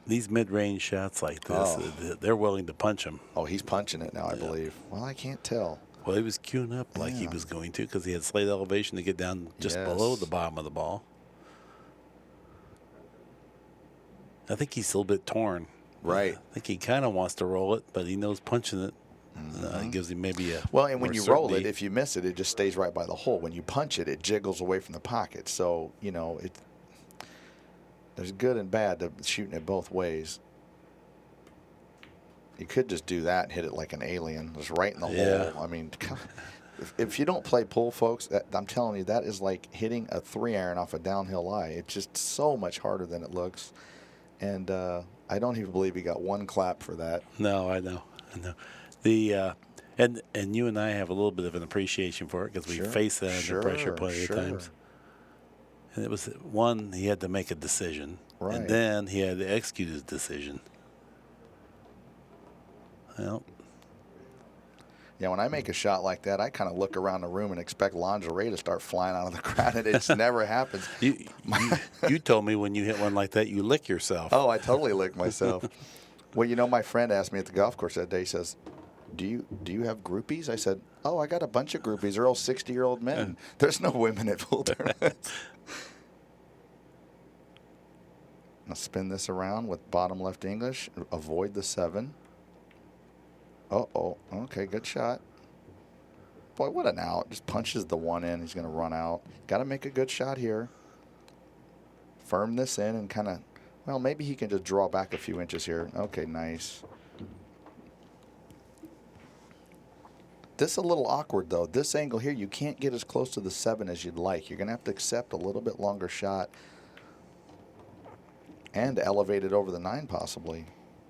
These mid-range shots like this, they're willing to punch them. Oh, he's punching it now, I believe. Well, I can't tell. Well, he was queuing up like he was going to because he had slight elevation to get down just below the bottom of the ball. I think he's still a bit torn. Right. I think he kind of wants to roll it, but he knows punching it gives him maybe a well, and when you roll it, if you miss it, it just stays right by the hole. When you punch it, it jiggles away from the pocket. So, you know, there's good and bad to shooting it both ways. You could just do that and hit it like an alien, just right in the hole. I mean, if you don't play pool, folks, I'm telling you, that is like hitting a 3-iron off a downhill lie. It's just so much harder than it looks. And I don't even believe he got 1 clap for that. No, I know. The and you and I have a little bit of an appreciation for it because we faced that under pressure plenty of times. And it was one, he had to make a decision, and then he had to execute his decision. Well, Yeah, when I make a shot like that, I kind of look around the room and expect lingerie to start flying out of the crowd, and it just never happens. you told me when you hit one like that, you lick yourself. Oh, I totally lick myself. Well, you know, my friend asked me at the golf course that day, he says, do you have groupies? I said, oh, I got a bunch of groupies. They're all 60-year-old men. There's no women at pool tournaments. Now spin this around with bottom left English. Avoid the 7. Uh-oh. Okay, good shot. Boy, what an out. Just punches the 1 in. He's going to run out. Got to make a good shot here. Firm this in and kind of, well, maybe he can just draw back a few inches here. Okay, nice. This is a little awkward, though. This angle here, you can't get as close to the 7 as you'd like. You're going to have to accept a little bit longer shot and elevate it over the 9, possibly.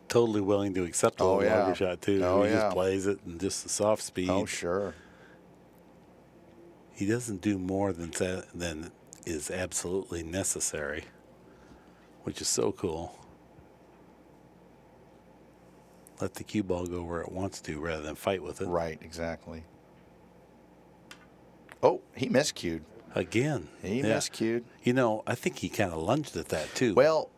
Totally willing to accept a little longer shot, too. Oh, he yeah. just plays it and just the soft speed. Oh, sure. He doesn't do more than is absolutely necessary, which is so cool. Let the cue ball go where it wants to rather than fight with it. Right, exactly. Oh, he miscued. Again. He miscued. You know, I think he kind of lunged at that, too. Well,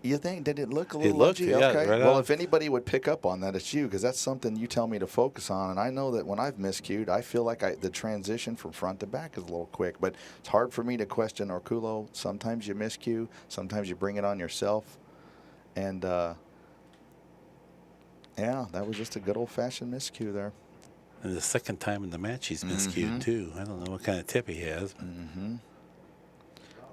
you think, did it look a little looked, lungy? yeah, Okay. right Well, on. if anybody would pick up on that, it's you, because that's something you tell me to focus on. And I know that when I've miscued, I feel like the transition from front to back is a little quick. But it's hard for me to question Orcollo. Sometimes you miscue. Sometimes you bring it on yourself. And, yeah, that was just a good old-fashioned miscue there. And the second time in the match, he's miscued, too. I don't know what kind of tip he has. Mm-hmm.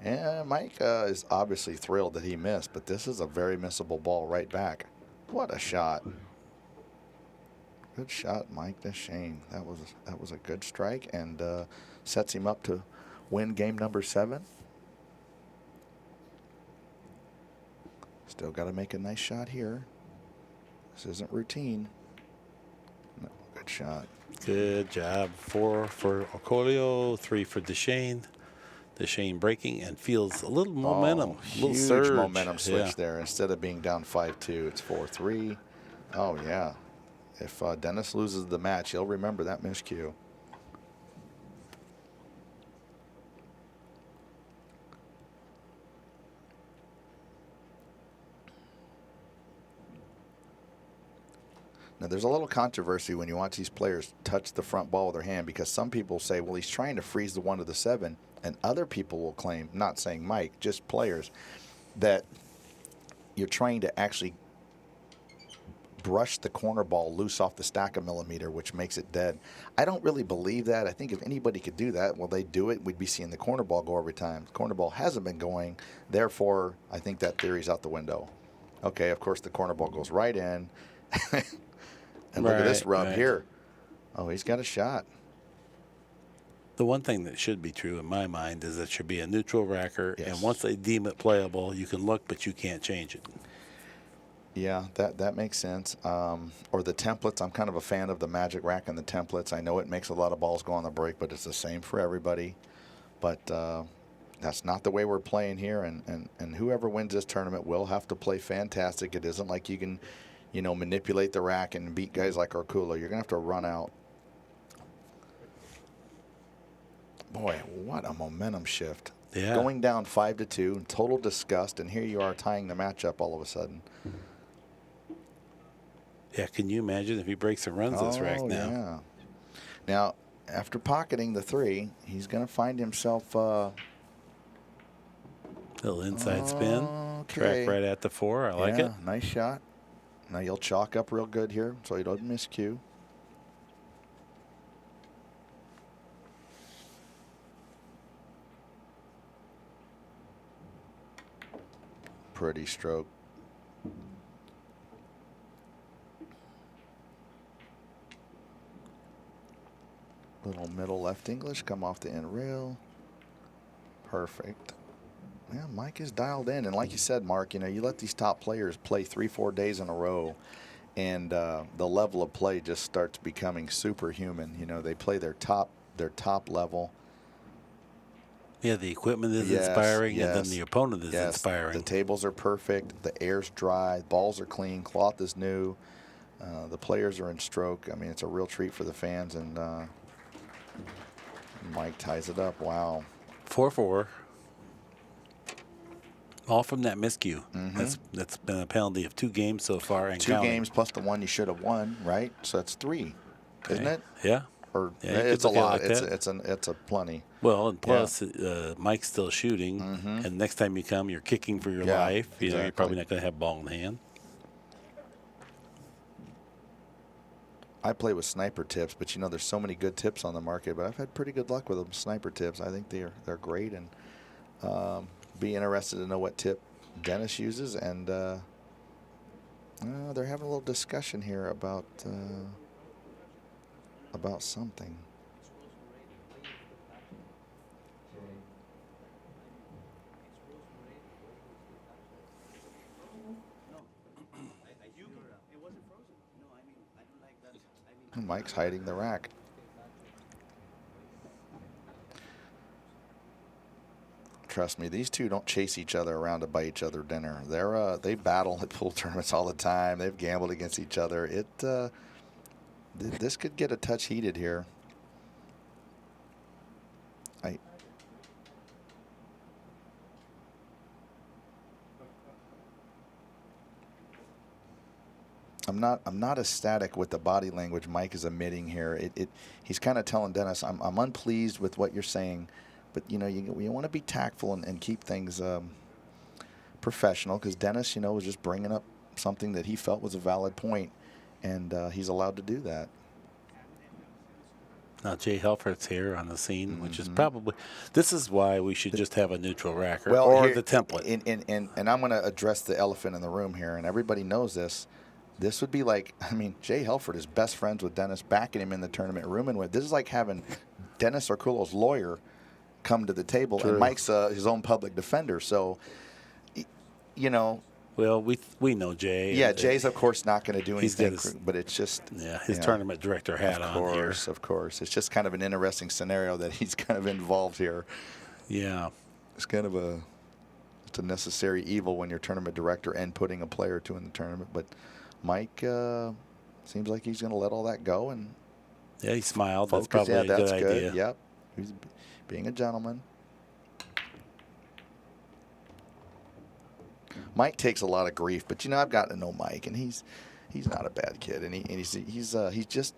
Yeah, Mike is obviously thrilled that he missed, but this is a very missable ball right back. What a shot. Good shot, Mike Dechaine. That was a good strike and sets him up to win game number 7. Still got to make a nice shot here. This isn't routine. No, good shot. Good job. 4 for Orcollo, 3 for Dechaine. Dechaine breaking and feels a little momentum, a little huge surge. momentum switch there. Instead of being down 5-2, it's 4-3. Oh, yeah. If Dennis loses the match, he'll remember that miscue. Now, there's a little controversy when you watch these players touch the front ball with their hand, because some people say, well, he's trying to freeze the 1 to the 7, and other people will claim, not saying Mike, just players, that you're trying to actually brush the corner ball loose off the stack a millimeter, which makes it dead. I don't really believe that. I think if anybody could do that, well, they do it. We'd be seeing the corner ball go every time. The corner ball hasn't been going. Therefore, I think that theory's out the window. Okay, of course, the corner ball goes right in. And look at this rub here. Oh, he's got a shot. The one thing that should be true in my mind is it should be a neutral racker, Yes. and once they deem it playable, you can look, but you can't change it. Yeah, that makes sense. Or the templates. I'm kind of a fan of the magic rack and the templates. I know it makes a lot of balls go on the break, but it's the same for everybody. But that's not the way we're playing here, and whoever wins this tournament will have to play fantastic. It isn't like you can, manipulate the rack and beat guys like Orcollo. You're going to have to run out. Boy, what a momentum shift. Yeah. Going down 5-2, total disgust, and here you are tying the match up all of a sudden. Yeah, can you imagine if he breaks and runs this rack now? Yeah. Now, after pocketing the 3, he's going to find himself Little inside spin. Okay. Track right at the 4. I like it. Nice shot. Now you'll chalk up real good here so he doesn't miscue. Pretty stroke. Little middle left English, come off the end rail. Perfect. Yeah, Mike is dialed in. And like you said, Mark, you let these top players play 3-4 days in a row, and the level of play just starts becoming superhuman. They play their top level. Yeah, the equipment is Yes, inspiring, and then yes. the opponent is Yes, inspiring. the tables are perfect. The air's dry. Balls are clean. Cloth is new. The players are in stroke. I mean, it's a real treat for the fans. And Mike ties it up. Wow. 4-4. All from that miscue. Mm-hmm. That's been a penalty of 2 games so far and 2 counting. games plus the one you should have won, right? So that's 3, isn't Okay. it? Yeah. Or Yeah, you it's could a look at it lot. like It's a plenty. Well, and plus, Mike's still shooting, Mhm. and next time you come, you're kicking for your Yeah, life. You know, you're exactly. probably not going to have ball in hand. I play with sniper tips, but you know, there's so many good tips on the market. But I've had pretty good luck with them. Sniper tips, I think they're great, and be interested to know what tip Dennis uses. And they're having a little discussion here about something. Mike's hiding the rack. Trust me, these two don't chase each other around to buy each other dinner. They battle at pool tournaments all the time. They've gambled against each other. This could get a touch heated here. I'm not ecstatic with the body language Mike is emitting here. He's kind of telling Dennis, I'm unpleased with what you're saying, but you know you want to be tactful and keep things professional, because Dennis, you know, was just bringing up something that he felt was a valid point, and he's allowed to do that. Now, Jay Helfert's here on the scene, which is probably, this is why we should just have a neutral racker or here, the template. And I'm going to address the elephant in the room here, and everybody knows this. This would be like, I mean, Jay Helfert is best friends with Dennis, backing him in the tournament room. And this is like having Dennis Orcollo's lawyer come to the table, True. and Mike's his own public defender. So, you know. Well, we know Jay. Yeah, Jay's, of course, not going to do anything, but it's just. Yeah, his tournament director hat on here. Of course. It's just kind of an interesting scenario that he's kind of involved here. Yeah. It's kind of it's a necessary evil when you're tournament director and putting a player or two in the tournament. But Mike seems like he's going to let all that go. And yeah, he smiled. Focus. That's probably a that's good idea. Yep. He's being a gentleman. Mike takes a lot of grief, but you know, I've gotten to know Mike, and he's not a bad kid, and he's just,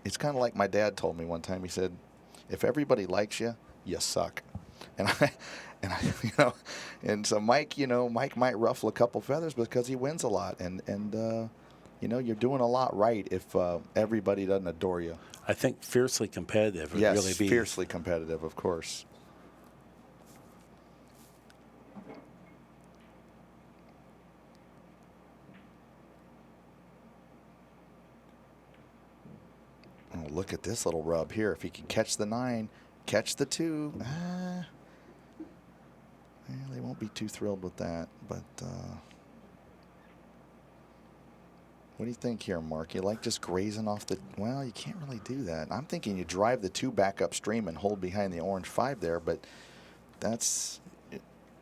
it's kind of like my dad told me one time. He said, if everybody likes you, you suck. And I you know, and so Mike, you know, Mike might ruffle a couple feathers because he wins a lot, and you know, you're doing a lot right if everybody doesn't adore you. I think fiercely competitive would yes, really be. Fiercely competitive, of course. Oh, look at this little rub here. If he can catch the 9, catch the 2. Well, they won't be too thrilled with that. But what do you think here, Mark? You like just grazing off the... Well, you can't really do that. I'm thinking you drive the 2 back upstream and hold behind the orange 5 there, but that's...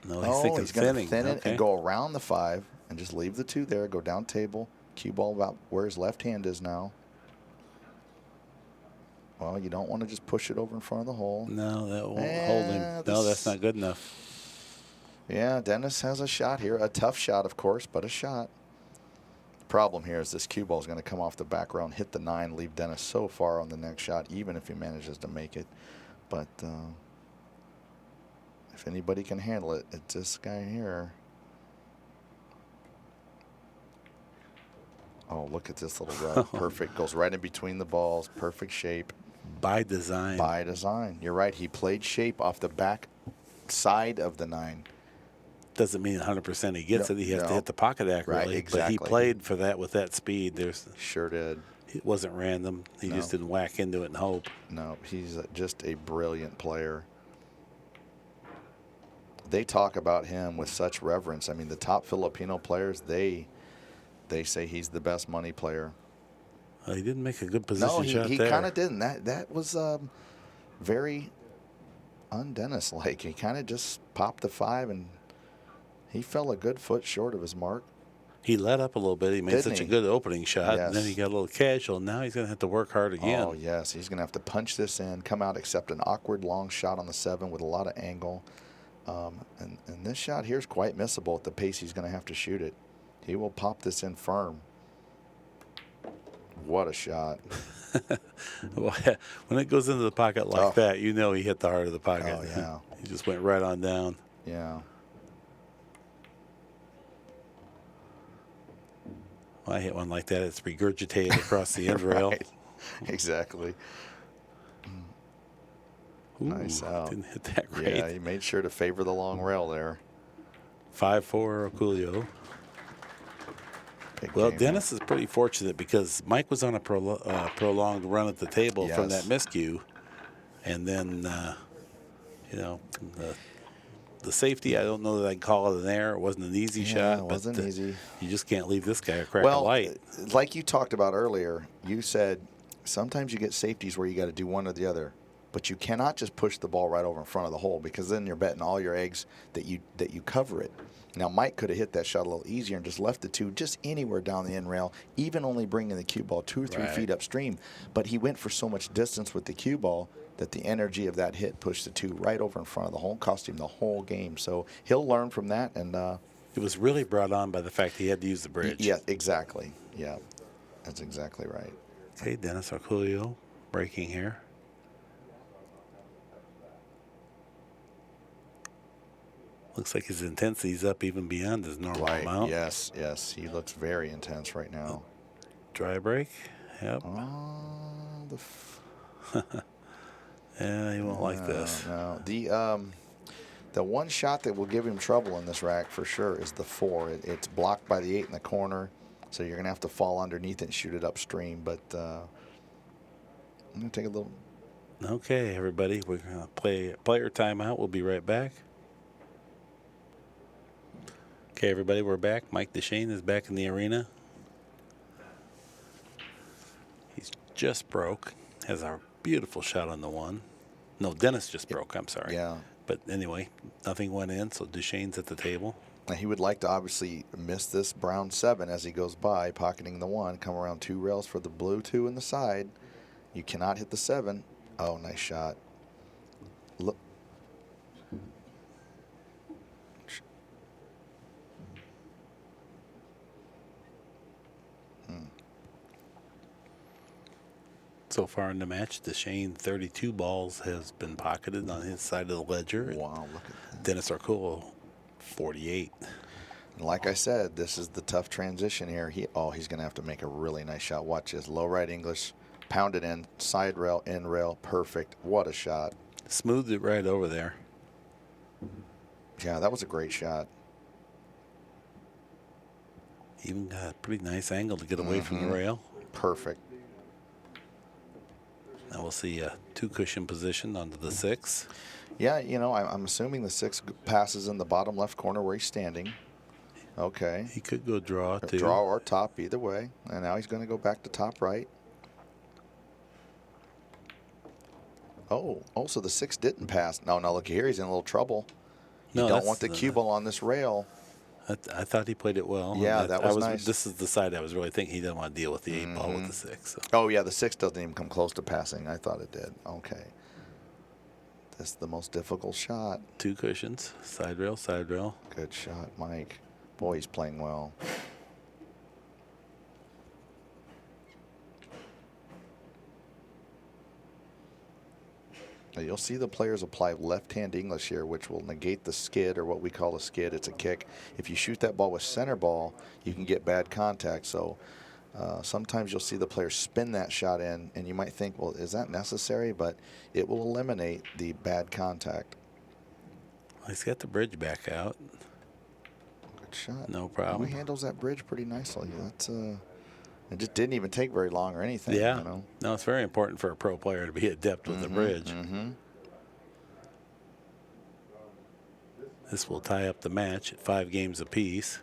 No, he's going to thinning. thin it and go around the 5 and just leave the 2 there, go down table, cue ball about where his left hand is now. Well, you don't want to just push it over in front of the hole. No, that won't hold him. No, that's not good enough. Yeah, Dennis has a shot here. A tough shot, of course, but a shot. The problem here is this cue ball is going to come off the back row and hit the 9, leave Dennis so far on the next shot, even if he manages to make it. But if anybody can handle it, it's this guy here. Oh, look at this little rub. Perfect. Goes right in between the balls. Perfect shape. By design. By design. You're right. He played shape off the back side of the 9. Doesn't mean 100% he gets it. He has to hit the pocket accurately. Right, exactly. But he played for that with that speed. Sure did. It wasn't random. He just didn't whack into it and hope. No, he's just a brilliant player. They talk about him with such reverence. I mean, the top Filipino players, they say he's the best money player. He didn't make a good position shot there. No, he kind of didn't. That was very un-Dennis-like. He kind of just popped the 5, and he fell a good foot short of his mark. He let up a little bit. He made Didn't such a he? good opening shot, and then Yes. he got a little casual. Now he's going to have to work hard again. Oh, yes. He's going to have to punch this in, come out, accept an awkward long shot on the 7 with a lot of angle. And this shot here is quite missable at the pace he's going to have to shoot it. He will pop this in firm. What a shot. Well, when it goes into the pocket like that, you know he hit the heart of the pocket. Oh, yeah. He just went right on down. Yeah. When I hit one like that, it's regurgitated across the end rail. Right. Exactly. Ooh, Nice out. Didn't hit that great. Yeah, he made sure to favor the long rail there. 5-4 Orcollo. Big Well, game. Dennis is pretty fortunate because Mike was on a prolonged run at the table from that Yes. miscue. And then, you know, the safety, I don't know that I'd call it an error. It wasn't an easy shot. It wasn't easy. You just can't leave this guy a crack of light. Like you talked about earlier, you said sometimes you get safeties where you got to do one or the other, but you cannot just push the ball right over in front of the hole because then you're betting all your eggs that you cover it. Now, Mike could have hit that shot a little easier and just left the 2 just anywhere down the end rail, even only bringing the cue ball 2 or 3 feet upstream. But he went for so much distance with the cue ball that the energy of that hit pushed the 2 right over in front of the hole, cost him the whole game. So he'll learn from that. And it was really brought on by the fact he had to use the bridge. Yeah, exactly. Yeah, that's exactly right. Okay, Dennis Orcollo breaking here. Looks like his intensity's up even beyond his normal amount. Yes, yes. He looks very intense right now. Dry break. Yep. Yeah, he won't like this. No. The one shot that will give him trouble in this rack for sure is the 4. It's blocked by the 8 in the corner, so you're going to have to fall underneath it and shoot it upstream. But I'm going to take a little. Okay, everybody. We're going to play player timeout. We'll be right back. Okay, everybody, we're back. Mike Dechaine is back in the arena. He's just broke. Has a beautiful shot on the 1. No, Dennis just broke. I'm sorry. Yeah. But anyway, nothing went in, so Dechaine's at the table. And he would like to obviously miss this brown 7 as he goes by, pocketing the 1, come around 2 rails for the blue 2 in the side. You cannot hit the 7. Oh, nice shot. Look. So far in the match, Dechaine 32 balls has been pocketed on his side of the ledger. Wow, look at that. Dennis Orcollo, 48. And like I said, this is the tough transition here. He's going to have to make a really nice shot. Watch this. Low right English, pound it in, side rail, end rail, perfect. What a shot. Smoothed it right over there. Yeah, that was a great shot. Even got a pretty nice angle to get away from the rail. Perfect. Now we'll see a 2-cushion position onto the 6. Yeah, you know, I'm assuming the 6 passes in the bottom left corner where he's standing. Okay. He could go draw, too. Draw or top, either way. And now he's going to go back to top right. Oh, so the 6 didn't pass. No, look here. He's in a little trouble. You don't want the cue ball on this rail. I thought he played it well. Yeah, that was nice. This is the side I was really thinking he didn't want to deal with the 8 ball with the 6. So. Oh, yeah, the 6 doesn't even come close to passing. I thought it did. Okay. This is the most difficult shot. 2 cushions, side rail, side rail. Good shot, Mike. Boy, he's playing well. Now you'll see the players apply left-hand English here, which will negate the skid, or what we call a skid. It's a kick. If you shoot that ball with center ball, you can get bad contact. So sometimes you'll see the players spin that shot in, and you might think, well, is that necessary? But it will eliminate the bad contact. He's got the bridge back out. Good shot. No problem. He handles that bridge pretty nicely. That's it just didn't even take very long or anything. Yeah. You know? No, it's very important for a pro player to be adept with the bridge. This will tie up the match at 5 games apiece.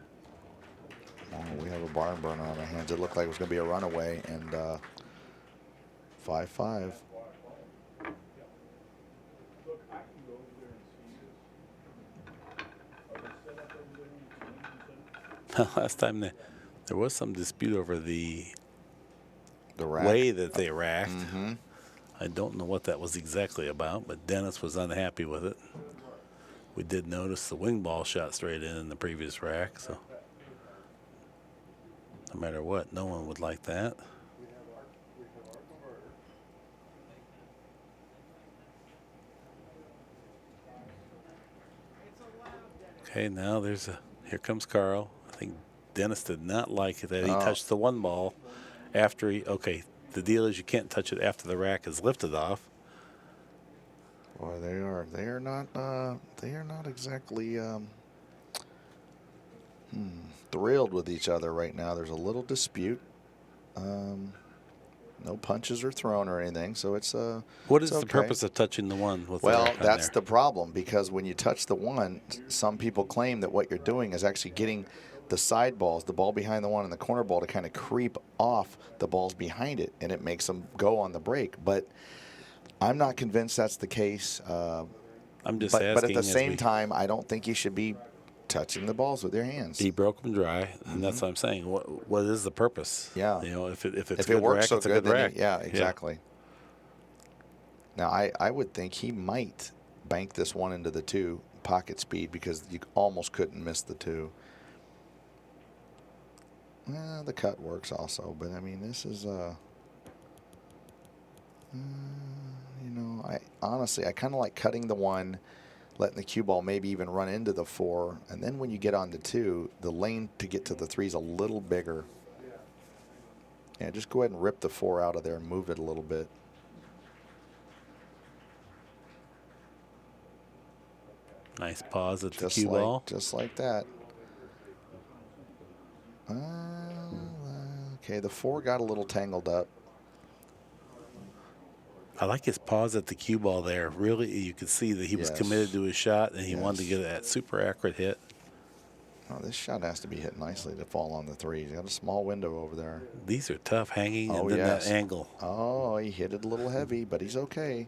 Oh, we have a barn burner on our hands. It looked like it was going to be a runaway, and 5-5. Last time there was some dispute over the rack. way that they racked. Mm-hmm. I don't know what that was exactly about, but Dennis was unhappy with it. We did notice the wing ball shot straight in the previous rack, so no matter what, no one would like that. Okay, now here comes Carl. I think Dennis did not like it that he touched the one ball after okay, the deal is you can't touch it after the rack is lifted off. Boy, they are not exactly thrilled with each other right now. There's a little dispute. No punches are thrown or anything, so it's what is it's the okay. purpose of touching the one with the Well, rack on that's there? the problem, because when you touch the one, some people claim that what you're doing is actually getting the side balls, the ball behind the one and the corner ball, to kind of creep off the balls behind it, and it makes them go on the break. But I'm not convinced that's the case. I'm just but asking. at the same time, I don't think you should be touching the balls with your hands. He broke them dry, and that's what I'm saying. What is the purpose? Yeah. You know, if it's if good it works rack, so it's a good, good rack. yeah, exactly. Now, I would think he might bank this one into the 2 pocket speed, because you almost couldn't miss the 2. The cut works also, but I mean, this is you know, I honestly kind of like cutting the 1, letting the cue ball maybe even run into the 4, and then when you get on the 2, the lane to get to the 3 is a little bigger. Yeah, just go ahead and rip the 4 out of there and move it a little bit. Nice pause at the cue ball. Just like that. Okay, the 4 got a little tangled up. I like his pause at the cue ball there. Really, you could see that he was committed to his shot, and he wanted to get that super accurate hit. Oh, this shot has to be hit nicely to fall on the 3. He's got a small window over there. These are tough hanging, and then that angle. Oh, he hit it a little heavy, but he's okay.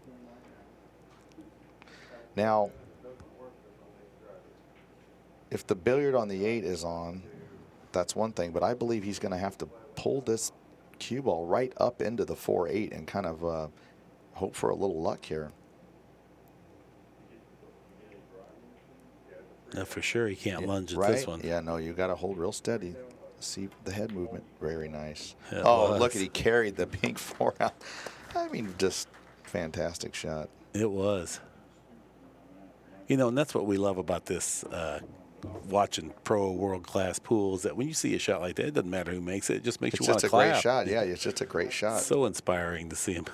Now, if the billiard on the 8 is on, that's one thing, but I believe he's going to have to pull this cue ball right up into the 4-8 and kind of hope for a little luck here. No, for sure, he can't lunge at right? this one. Yeah, no, you got to hold real steady. See the head movement. Very nice. It oh, was. Look at, he carried the pink 4 out. I mean, just fantastic shot. It was. You know, and that's what we love about this watching pro world-class pools, that when you see a shot like that, it doesn't matter who makes it. It just makes you want to clap. It's just a great shot. Yeah, it's just a great shot. So inspiring to see him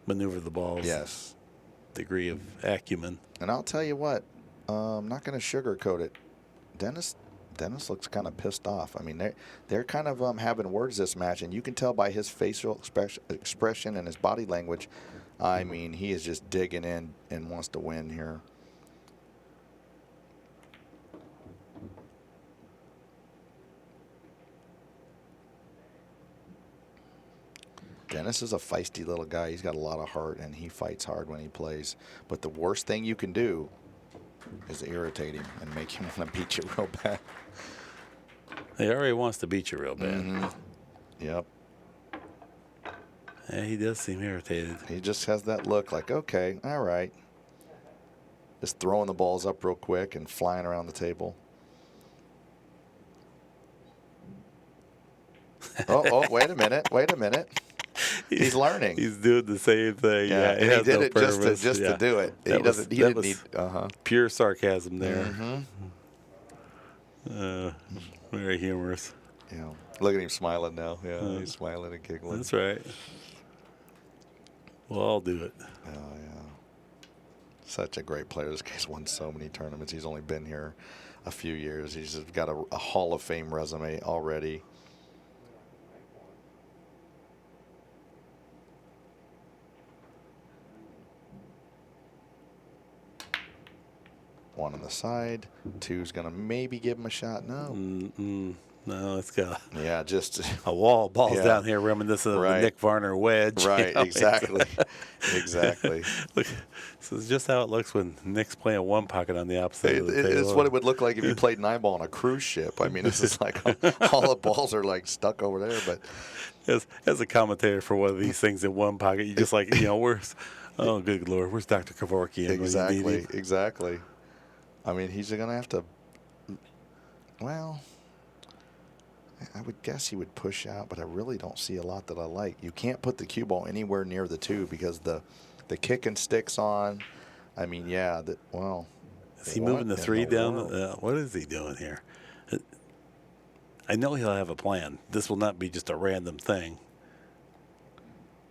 maneuver the balls. Yes. Degree of acumen. And I'll tell you what, I'm not going to sugarcoat it. Dennis looks kind of pissed off. I mean, they're kind of having words this match, and you can tell by his facial expression and his body language. I mean, he is just digging in and wants to win here. Dennis is a feisty little guy. He's got a lot of heart, and he fights hard when he plays. But the worst thing you can do is irritate him and make him want to beat you real bad. He already wants to beat you real bad. Mm-hmm. Yep. Yeah, he does seem irritated. He just has that look like, okay, all right. Just throwing the balls up real quick and flying around the table. Oh, wait a minute. He's learning. He's doing the same thing. Yeah, it and has he did no it purpose. just to do it. He didn't need pure sarcasm there. Mm-hmm. Very humorous. Yeah. Look at him smiling now. Yeah, he's smiling and giggling. That's right. We'll all do it. Oh, yeah. Such a great player. This guy's won so many tournaments. He's only been here a few years. He's got a Hall of Fame resume already. One on the side. Two's going to maybe give him a shot. No. No, it's got Yeah, just a wall of balls Yeah. down here reminiscent of Right. the Nick Varner wedge. you right. know? Exactly. Exactly. Look, this is just how it looks when Nick's playing one pocket on the opposite of the table. It's what it would look like if you played 9-ball on a cruise ship. I mean, this is like all the balls are like stuck over there. But As a commentator for one of these things in one pocket, you just like, where's, oh, good Lord, where's Dr. Kevorkian? when you need exactly, him? exactly. I mean, he's going to have to. Well, I would guess he would push out, but I really don't see a lot that I like. You can't put the cue ball anywhere near the 2 because the kick and sticks on. I mean, yeah. Is he moving the 3 down? world? What is he doing here? I know he'll have a plan. This will not be just a random thing.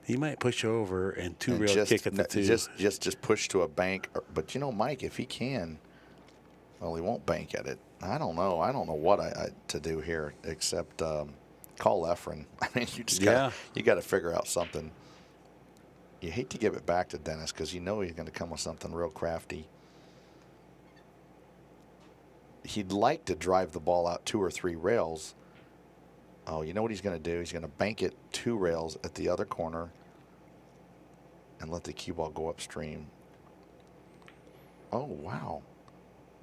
He might push over and two-rail kick at the 2. Just push to a bank. But, Mike, if he can, well, he won't bank at it. I don't know. I don't know what I to do here except call Efren. I mean, you just got to figure out something. You hate to give it back to Dennis because he's going to come with something real crafty. He'd like to drive the ball out 2 or 3 rails. Oh, you know what he's going to do? He's going to bank it 2 rails at the other corner and let the cue ball go upstream. Oh, wow.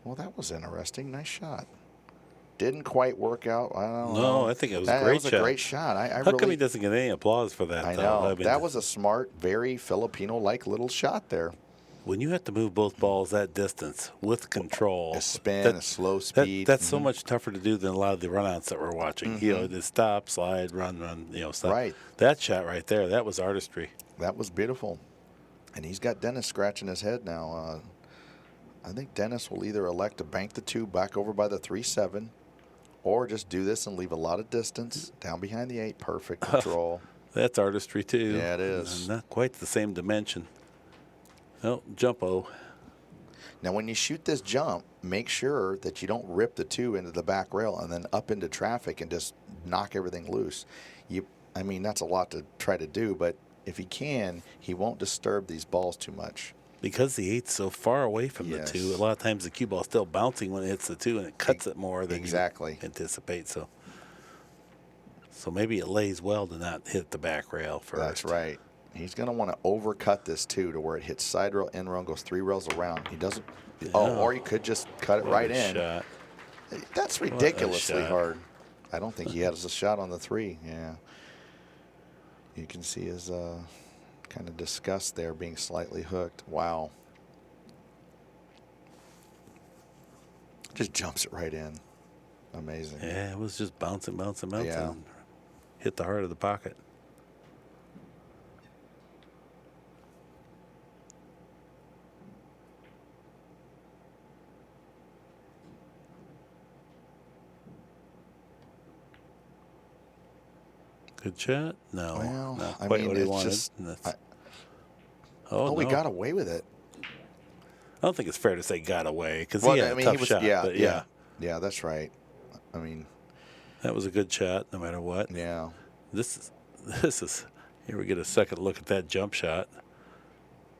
Well, that was interesting. Nice shot. Didn't quite work out. I don't know. No, I think it was a great shot. That was a great shot. How come he doesn't get any applause for that? I though? know. I mean, that was a smart, very Filipino-like little shot there. When you have to move both balls that distance with control, A spin, a slow speed. That's so much tougher to do than a lot of the runouts that we're watching. The stop, slide, run, stop. Right. That shot right there, that was artistry. That was beautiful. And he's got Dennis scratching his head now. I think Dennis will either elect to bank the 2 back over by the 3-7 or just do this and leave a lot of distance down behind the 8. Perfect control. That's artistry, too. Yeah, it is. Not quite the same dimension. Oh, jump-o. Now, when you shoot this jump, make sure that you don't rip the 2 into the back rail and then up into traffic and just knock everything loose. I mean, that's a lot to try to do, but if he can, he won't disturb these balls too much. Because the 8's so far away from Yes. the 2, a lot of times the cue ball's still bouncing when it hits the 2, and it cuts it more than Exactly. you anticipate. So maybe it lays well to not hit the back rail first. That's right. He's going to want to overcut this, too, to where it hits side rail, end rail, and goes 3 rails around. He doesn't. Oh, or he could just cut it right in. Shot. That's ridiculously shot. hard. I don't think he has a shot on the 3. Yeah. You can see his kind of disgust there, being slightly hooked. Wow. Just jumps it right in. Amazing. Yeah, it was just bouncing. Yeah. Hit the heart of the pocket. Good shot? No, Well, not I quite mean, what he it's wanted. just- No. we got away with it. I don't think it's fair to say got away because Well, he had a tough he was, shot. yeah, but yeah. Yeah, that's right. I mean, that was a good shot no matter what. yeah. This is here we get a second look at that jump shot.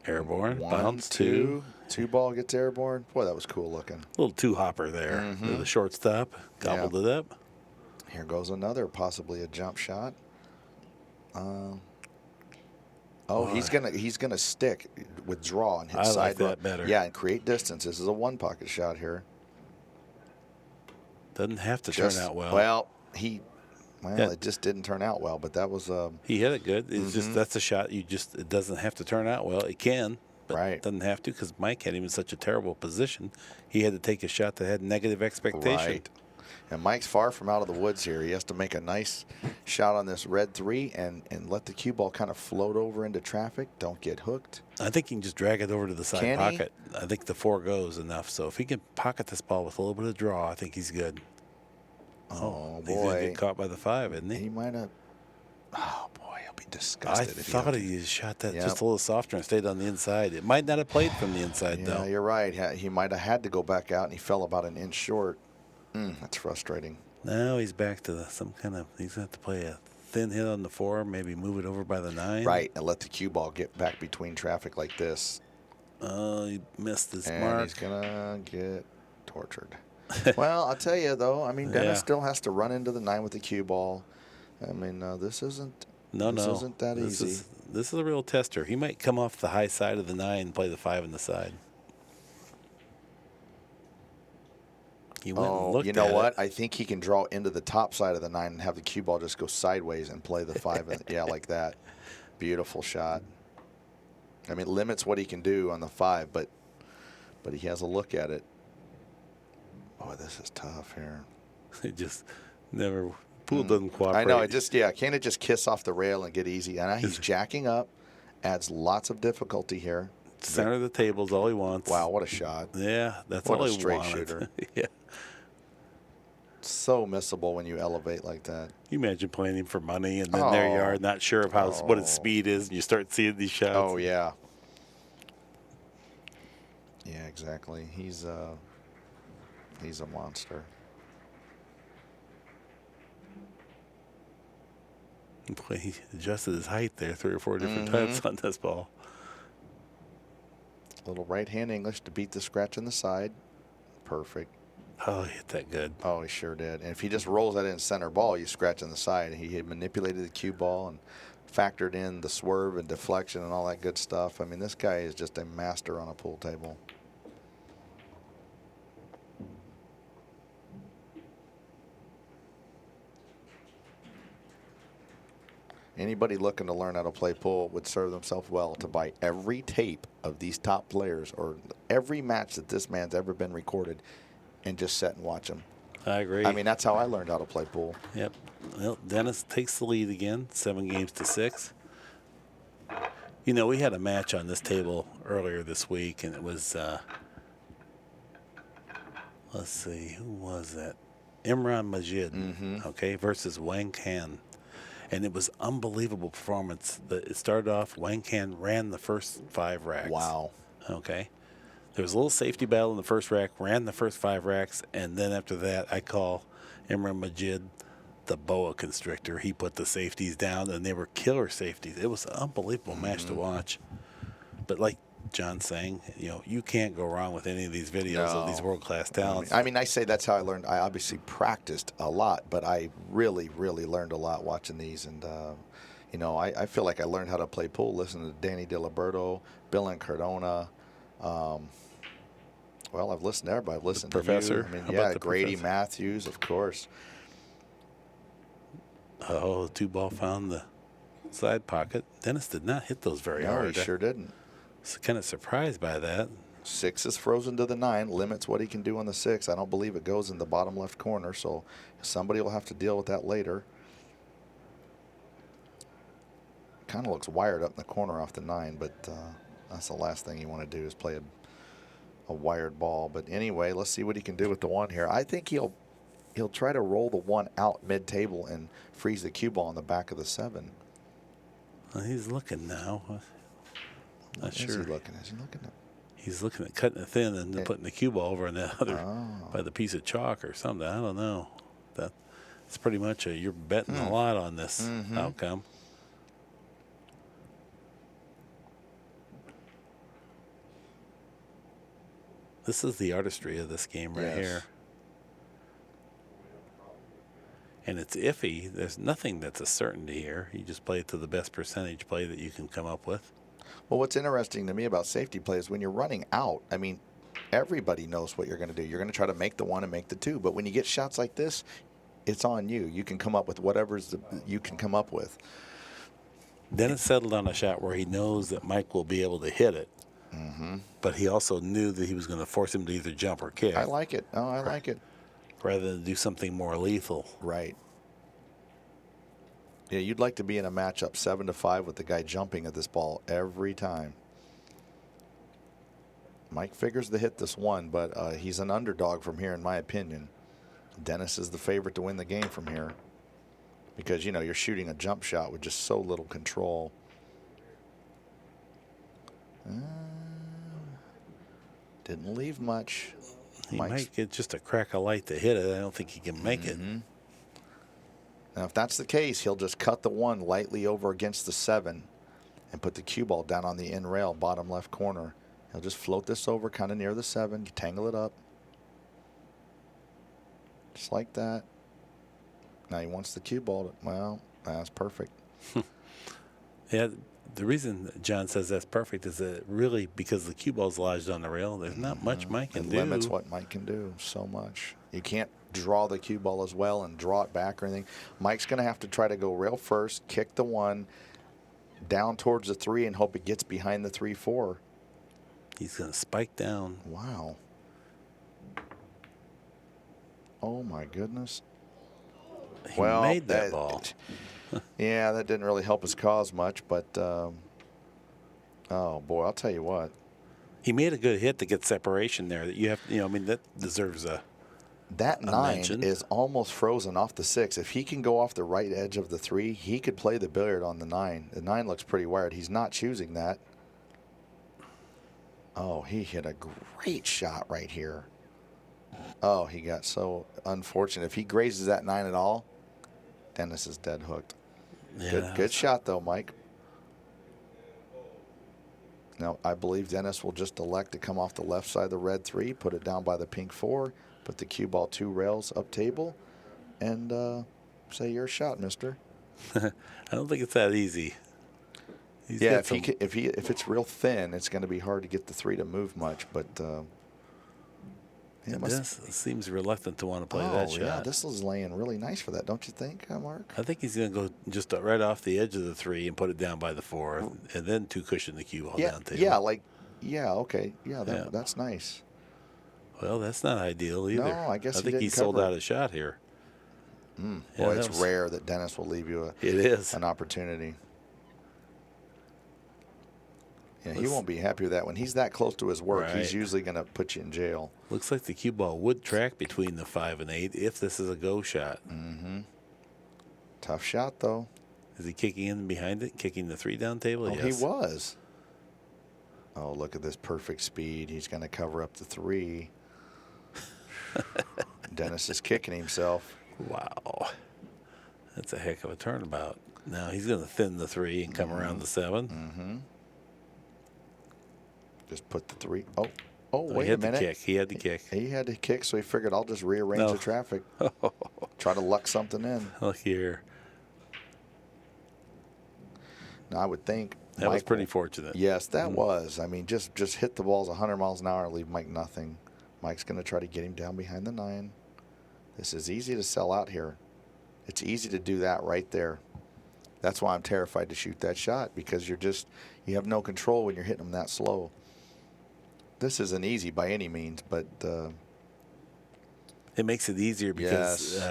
Airborne, 1, bounce, 2. 2 ball gets airborne. Boy, that was cool looking. A little two hopper there. The shortstop gobbled it up. Here goes another, possibly a jump shot. He's gonna stick, withdraw, and hit I side like rail. that better. Yeah, and create distance. This is a 1 pocket shot here. Doesn't have to turn out well. Well, it just didn't turn out well. But that was He hit it good. It's just that's a shot. It doesn't have to turn out well. It can, but Right. it doesn't have to because Mike had him in such a terrible position. He had to take a shot that had negative expectation. right. And Mike's far from out of the woods here. He has to make a nice shot on this red 3 and let the cue ball kind of float over into traffic. Don't get hooked. I think he can just drag it over to the side Can he? pocket. I think the 4 goes enough. So if he can pocket this ball with a little bit of draw, I think he's good. Oh, He's going to boy. get caught by the 5, isn't he? He might have. Oh, boy, he'll be I disgusted. if thought he he shot that Yep. just a little softer and stayed on the inside. It might not have played from the inside, Yeah, though. you're right. He might have had to go back out, and he fell about an inch short. That's frustrating. Now he's back to he's going to have to play a thin hit on the 4, maybe move it over by the 9. Right, and let the cue ball get back between traffic like this. Oh, he missed his And mark. he's going to get tortured. Well, I'll tell you, though, I mean, Dennis Yeah. still has to run into the 9 with the cue ball. I mean, this isn't that easy. This is a real tester. He might come off the high side of the 9 and play the 5 on the side. He went and looked you know at what? it. I think he can draw into the top side of the 9 and have the cue ball just go sideways and play the 5. Yeah, like that. Beautiful shot. I mean, it limits what he can do on the 5, but he has a look at it. Boy, this is tough here. It just never. Pool doesn't cooperate. I know. Can't it just kiss off the rail and get easy? And he's jacking up, adds lots of difficulty here. Center of the table is all he wants. Wow, what a shot. Yeah, that's What all a he straight wanted. shooter. Yeah. So missable when you elevate like that. You imagine playing him for money, and then there you are, not sure of what his speed is, and you start seeing these shots. Oh, yeah. Yeah, exactly. He's a monster. He adjusted his height there 3 or 4 different times on this ball. Little right-hand English to beat the scratch on the side. Perfect. Oh, he hit that good. Oh, he sure did. And if he just rolls that in center ball, you scratch on the side. He had manipulated the cue ball and factored in the swerve and deflection and all that good stuff. I mean, this guy is just a master on a pool table. Anybody looking to learn how to play pool would serve themselves well to buy every tape of these top players or every match that this man's ever been recorded and just sit and watch them. I agree. I mean, that's how I learned how to play pool. Yep. Well, Dennis takes the lead again, 7-6. You know, we had a match on this table earlier this week, and it was, let's see, who was that? Imran Majid, okay, versus Wang Kan. And it was unbelievable performance. It started off, Wang Kan ran the first 5 racks. Wow. Okay. There was a little safety battle in the first rack, ran the first 5 racks, and then after that, I call Imran Majid the boa constrictor. He put the safeties down, and they were killer safeties. It was an unbelievable match to watch. But like John's saying, you know, you can't go wrong with any of these videos of these world-class talents. I mean, I say that's how I learned. I obviously practiced a lot, but I really, really learned a lot watching these. And, you know, I feel like I learned how to play pool listening to Danny DiLiberto, Bill and Cardona. Well, I've listened to everybody. I've listened to Professor. you. I mean, How yeah, about the Grady Professor? Matthews, of course. Oh, the 2-ball found the side pocket. Dennis did not hit those very No, hard. he sure didn't. I was kind of surprised by that. 6 is frozen to the 9, limits what he can do on the 6. I don't believe it goes in the bottom left corner, so somebody will have to deal with that later. Kind of looks wired up in the corner off the 9, but that's the last thing you want to do is play a wired ball. But anyway, let's see what he can do with the 1 here. I think he'll try to roll the 1 out mid-table and freeze the cue ball on the back of the 7. Well, he's looking now. Not sure. Is he looking? Is he looking at? He's looking at cutting it thin and then putting the cue ball over on the other by the piece of chalk or something. I don't know. That's pretty much you're betting a lot on this outcome. This is the artistry of this game right here. And it's iffy. There's nothing that's a certainty here. You just play it to the best percentage play that you can come up with. Well, what's interesting to me about safety play is when you're running out, I mean, everybody knows what you're going to do. You're going to try to make the 1 and make the 2. But when you get shots like this, it's on you. You can come up with whatever's you can come up with. Dennis settled on a shot where he knows that Mike will be able to hit it. But he also knew that he was going to force him to either jump or kick. I like it. Oh, I like it. Rather than do something more lethal. Right. Yeah, you'd like to be in a matchup 7-5 with the guy jumping at this ball every time. Mike figures to hit this 1, but he's an underdog from here, in my opinion. Dennis is the favorite to win the game from here because, you know, you're shooting a jump shot with just so little control. Didn't leave much. He might get just a crack of light to hit it. I don't think he can make it. Now, if that's the case, he'll just cut the 1 lightly over against the 7 and put the cue ball down on the end rail, bottom left corner. He'll just float this over kind of near the 7, you tangle it up. Just like that. Now he wants the cue ball. Well, that's perfect. Yeah, the reason John says that's perfect is that really because the cue ball's lodged on the rail, there's not much Mike can do. It limits what Mike can do so much. You can't draw the cue ball as well and draw it back or anything. Mike's going to have to try to go rail first, kick the 1, down towards the 3, and hope it gets behind the 3-4. He's going to spike down. Wow. Oh, my goodness. He made that ball. Yeah, that didn't really help his cause much, but, oh, boy, I'll tell you what. He made a good hit to get separation there. That you have, I mean, that deserves a That 9 mention. is almost frozen off the 6. If he can go off the right edge of the 3, he could play the billiard on the 9. The 9 looks pretty wired. He's not choosing that. Oh, he hit a great shot right here. Oh, he got so unfortunate. If he grazes that 9 at all, Dennis is dead hooked. Yeah. Good shot, though, Mike. Now, I believe Dennis will just elect to come off the left side of the red 3, put it down by the pink 4, put the cue ball 2 rails up table, and say your shot, mister. I don't think it's that easy. Yeah, if it's real thin, it's going to be hard to get the 3 to move much. But Dennis seems reluctant to want to play that shot. Yeah, this is laying really nice for that, don't you think, Mark? I think he's going to go just right off the edge of the 3 and put it down by the 4, and then 2 cushion the cue ball down table. Okay. Yeah, that's nice. Well, that's not ideal either. No, I guess I think he sold out a shot here. Boy, it's rare that Dennis will leave you an opportunity. Yeah, he won't be happy with that. When he's that close to his work, he's usually going to put you in jail. Looks like the cue ball would track between the 5 and 8 if this is a go shot. Mm-hmm. Tough shot, though. Is he kicking in behind it, kicking the 3 down table? Oh, yes. He was. Oh, look at this perfect speed. He's going to cover up the 3. Dennis is kicking himself. Wow. That's a heck of a turnabout. Now he's going to thin the 3 and come around the 7. Mm-hmm. Just put the 3. Oh, wait a minute. He had to kick. He had to kick, so he figured I'll just rearrange the traffic. Try to luck something in. Look here. Now, I would think that was pretty fortunate. Yes, that was. I mean, just hit the balls 100 miles an hour and leave Mike nothing. Mike's going to try to get him down behind the 9. This is easy to sell out here. It's easy to do that right there. That's why I'm terrified to shoot that shot, because you have no control when you're hitting them that slow. This isn't easy by any means, but it makes it easier because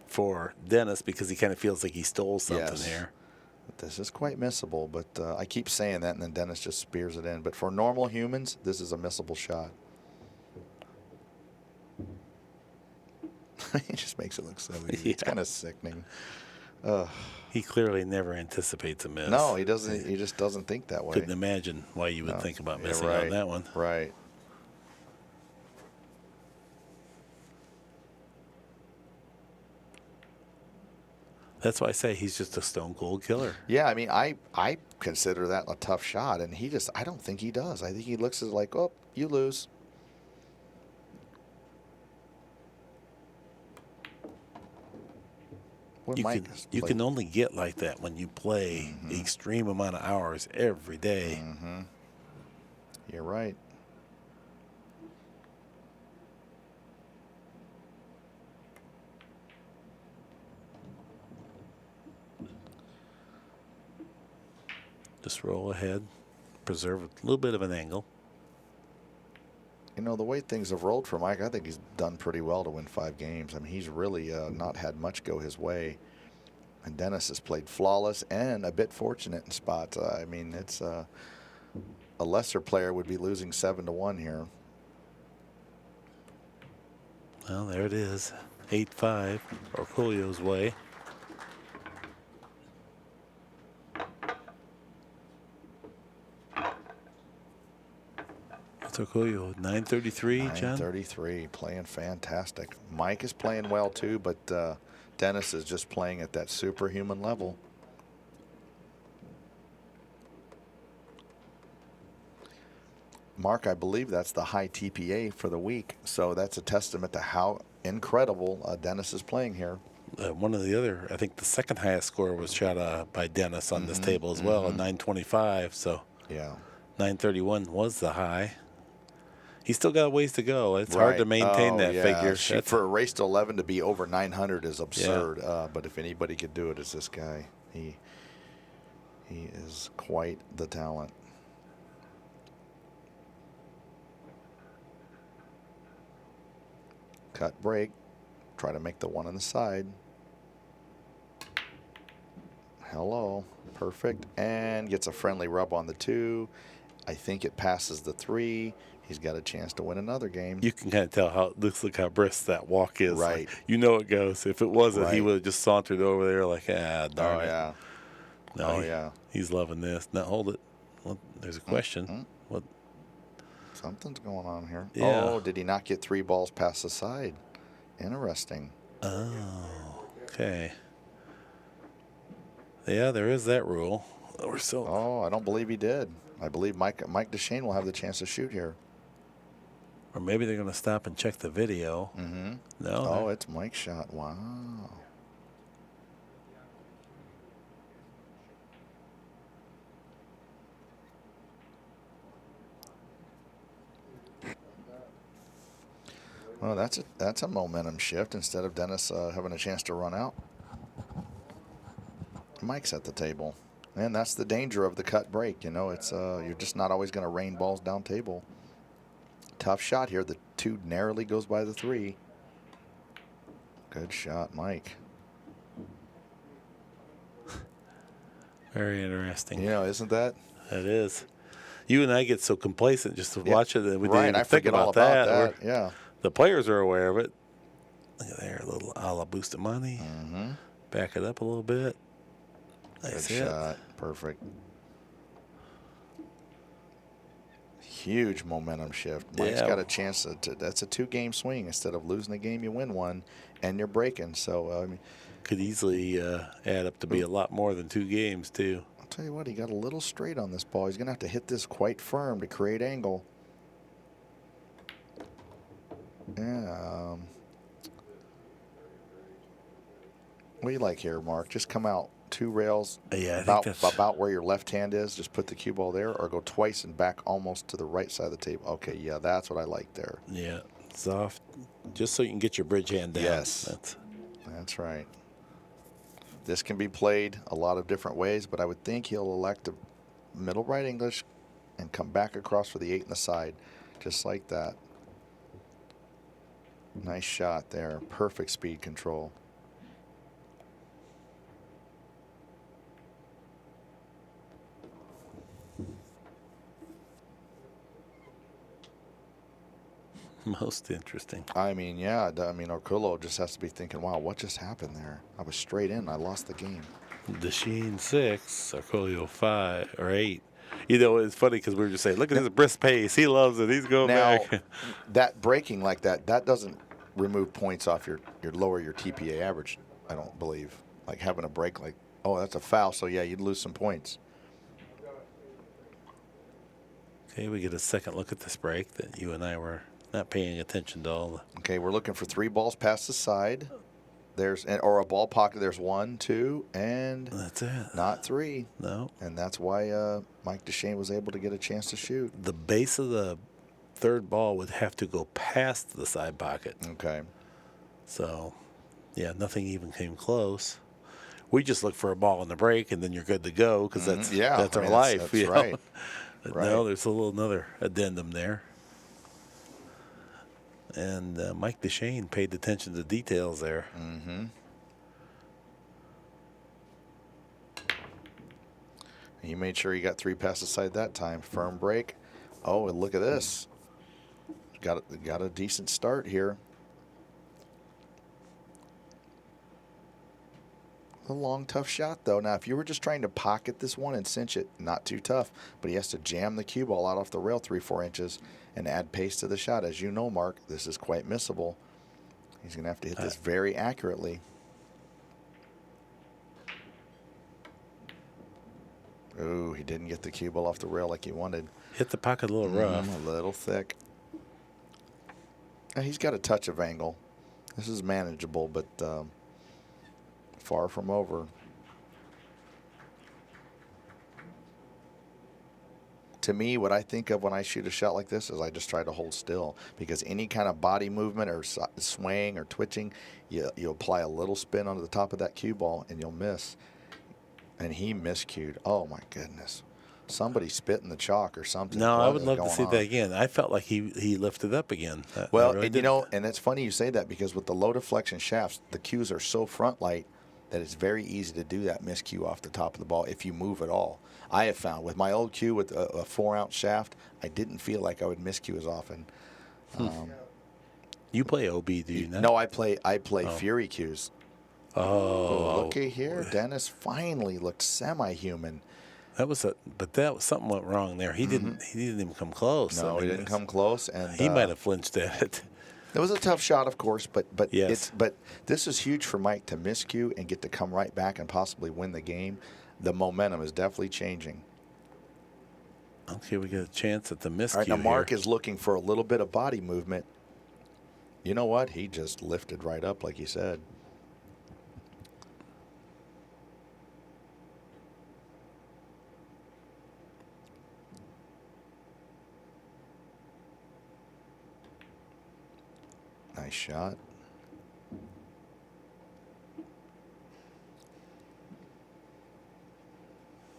for Dennis, because he kind of feels like he stole something there. This is quite missable, but I keep saying that, and then Dennis just spears it in. But for normal humans, this is a missable shot. He just makes it look so easy. It's kind of sickening. He clearly never anticipates a miss. No, he doesn't. He just doesn't think that way. Couldn't imagine why you would think about missing on that one. Right. That's why I say he's just a stone cold killer. Yeah, I mean, I consider that a tough shot, and I don't think he does. I think he looks at it like, oh, you lose. You can only get like that when you play the extreme amount of hours every day. Mm-hmm. You're right. Just roll ahead, preserve a little bit of an angle. You know, the way things have rolled for Mike, I think he's done pretty well to win 5 games. I mean, he's really not had much go his way. And Dennis has played flawless and a bit fortunate in spots. I mean, it's a lesser player would be losing 7-1 here. Well, there it is. 8-5, Orcollo's way. Orcollo, 933, John? 933, playing fantastic. Mike is playing well too, but Dennis is just playing at that superhuman level. Mark, I believe that's the high TPA for the week, so that's a testament to how incredible Dennis is playing here. One of the other, I think the second highest score was shot by Dennis on this table as well at 925. So Yeah. 931 was the high. He's still got a ways to go. It's hard to maintain that figure. For a race to 11 to be over 900 is absurd. But if anybody could do it, it's this guy. He is quite the talent. Cut break. Try to make the one on the side. Hello. Perfect. And gets a friendly rub on the 2. I think it passes the 3. He's got a chance to win another game. You can kind of tell how look how brisk that walk is. Right. Like, you know it goes. If it wasn't, he would have just sauntered over there like, darn it. Yeah. No, he's loving this. Now hold it. Well, there's a question. What? Something's going on here. Yeah. Oh, did he not get 3 balls past the side? Interesting. Oh, okay. Yeah, there is that rule. Oh, I don't believe he did. I believe Mike Dechaine will have the chance to shoot here. Or maybe they're going to stop and check the video. No. Oh, it's Mike's shot. Wow. Well, that's a momentum shift instead of Dennis having a chance to run out. Mike's at the table. And that's the danger of the cut break. You know, it's you're just not always going to rain balls down table. Tough shot here. The 2 narrowly goes by the 3. Good shot, Mike. Very interesting. You know, isn't that? It is. You and I get so complacent just to watch it that we didn't Right, even I think forget all about that. about that. Yeah. The players are aware of it. Look at there, a little a la boost of money. Back it up a little bit. Nice Good shot. Perfect. Huge momentum shift. Mike's got a chance to that's a 2-game swing. Instead of losing a game, you win one, and you're breaking. So, I mean, could easily add up to be a lot more than 2 games, too. I'll tell you what, he got a little straight on this ball. He's going to have to hit this quite firm to create angle. Yeah. What do you like here, Mark? Just come out 2 rails about where your left hand is. Just put the cue ball there, or go twice and back almost to the right side of the table. Okay, yeah, that's what I like there. Yeah, soft, just so you can get your bridge hand down. Yes, that's right. This can be played a lot of different ways, but I would think he'll elect a middle right English and come back across for the 8 in the side, just like that. Nice shot there. Perfect speed control. Most interesting. I mean, yeah. I mean, Orcollo just has to be thinking, wow, what just happened there? I was straight in. I lost the game. Dechaine 6, Orcollo 5 or 8. You know, it's funny because we were just saying, look at his brisk pace. He loves it. He's going back. That breaking like that doesn't remove points off your lower your TPA average, I don't believe. Like having a break like, oh, that's a foul. So, yeah, you'd lose some points. Okay, we get a second look at this break that you and I were not paying attention to all. Okay, we're looking for 3 balls past the side. Or a ball pocket. There's 1, 2, and that's it. Not 3. No. And that's why Mike Dechaine was able to get a chance to shoot. The base of the 3rd ball would have to go past the side pocket. Okay. So, yeah, nothing even came close. We just look for a ball in the break, and then you're good to go because that's our life. That's right. But no, there's another addendum there. And Mike Dechaine paid attention to details there. He made sure he got 3 past the side that time. Firm break. Oh, and look at this. Got a decent start here. A long, tough shot, though. Now, if you were just trying to pocket this one and cinch it, not too tough. But he has to jam the cue ball out off the rail 3-4 inches and add pace to the shot. As you know, Mark, this is quite missable. He's going to have to hit this very accurately. Ooh, he didn't get the cue ball off the rail like he wanted. Hit the pocket a little rough. A little thick. He's got a touch of angle. This is manageable, but far from over. To me, what I think of when I shoot a shot like this is I just try to hold still, because any kind of body movement or swaying or twitching, you apply a little spin onto the top of that cue ball and you'll miss. And he miscued. Oh, my goodness. Somebody spit in the chalk or something. No, What I would is love to going see on? that again. I felt like he lifted up again. I Well, really and you did. know, and it's funny you say that, because with the low deflection shafts, the cues are so front light that it's very easy to do that miscue off the top of the ball if you move at all. I have found with my old cue with a 4-ounce shaft, I didn't feel like I would miscue as often. You play OB, do you not? No, I play Fury cues. Oh, Looky here, Dennis finally looked semi-human. that was something went wrong there. He didn't even come close. No, I mean, he didn't come close, and He might have flinched at it. It was a tough shot, of course, but Yes. but this is huge for Mike to miscue and get to come right back and possibly win the game. The momentum is definitely changing. Okay, we got a chance at the miscue All right, now Mark here. is looking for a little bit of body movement. You know what? He just lifted right up, like he said. Nice shot.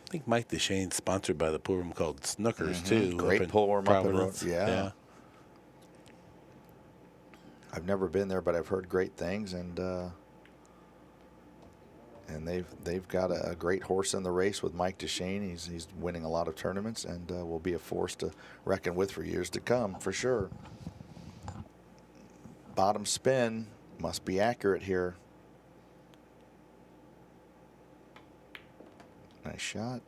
I think Mike Dechaine's sponsored by the pool room called Snookers too. Great up in pool room up in Providence. yeah. I've never been there, but I've heard great things, and they've got a great horse in the race with Mike Dechaine. He's winning a lot of tournaments, and will be a force to reckon with for years to come, for sure. Bottom spin must be accurate here. Nice shot.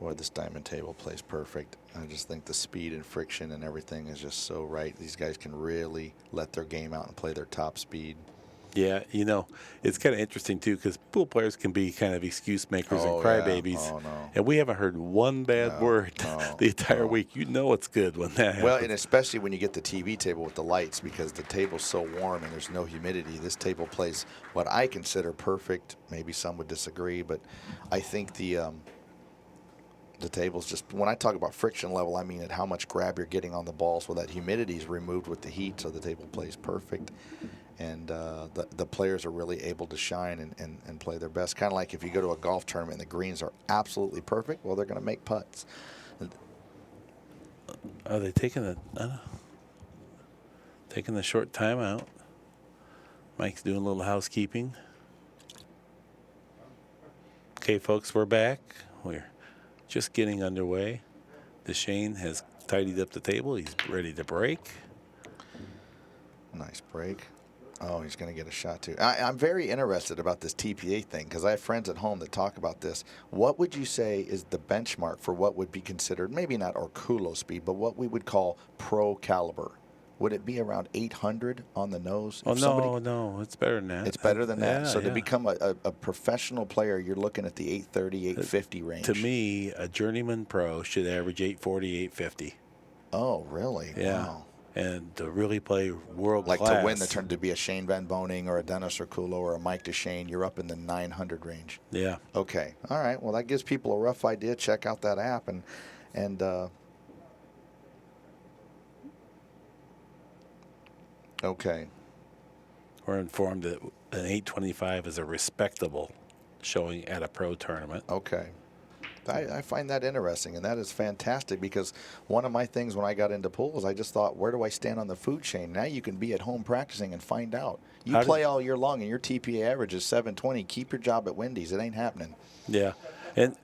Boy, this diamond table plays perfect. I just think the speed and friction and everything is just so right. These guys can really let their game out and play their top speed. Yeah, you know, it's kind of interesting too, because pool players can be kind of excuse makers and crybabies. Oh, no. And we haven't heard one bad word the entire week. You know it's good when that happens. Well, and especially when you get the TV table with the lights, because the table's so warm and there's no humidity. This table plays what I consider perfect. Maybe some would disagree, but I think the table's just, when I talk about friction level, I mean at how much grab you're getting on the ball, so that humidity is removed with the heat, so the table plays perfect. And the players are really able to shine and play their best. Kind of like if you go to a golf tournament and the greens are absolutely perfect, well, they're going to make putts. Are they taking the short timeout? Mike's doing a little housekeeping. Okay, folks, we're back. We're just getting underway. Dechaine has tidied up the table. He's ready to break. Nice break. Oh, he's going to get a shot, too. I'm very interested about this TPA thing, because I have friends at home that talk about this. What would you say is the benchmark for what would be considered, maybe not Orcollo speed, but what we would call pro caliber? Would it be around 800 on the nose? Oh, no, it's better than that. It's better than that? Yeah, So yeah. to become a professional player, you're looking at the 830, 850 range. To me, a journeyman pro should average 840, 850. Oh, really? Yeah. Wow. And to really play world Like class. to win the turn, to be a Shane Van Boening or a Dennis Orcollo or a Mike Dechaine, you're up in the 900 range. Yeah. Okay. All right. Well, that gives people a rough idea. Check out that app and okay. We're informed that an 825 is a respectable showing at a pro tournament. Okay. I find that interesting, and that is fantastic, because one of my things when I got into pools, I just thought, where do I stand on the food chain? Now you can be at home practicing and find out. You play all year long, and your TPA average is 720. Keep your job at Wendy's. It ain't happening. Yeah. And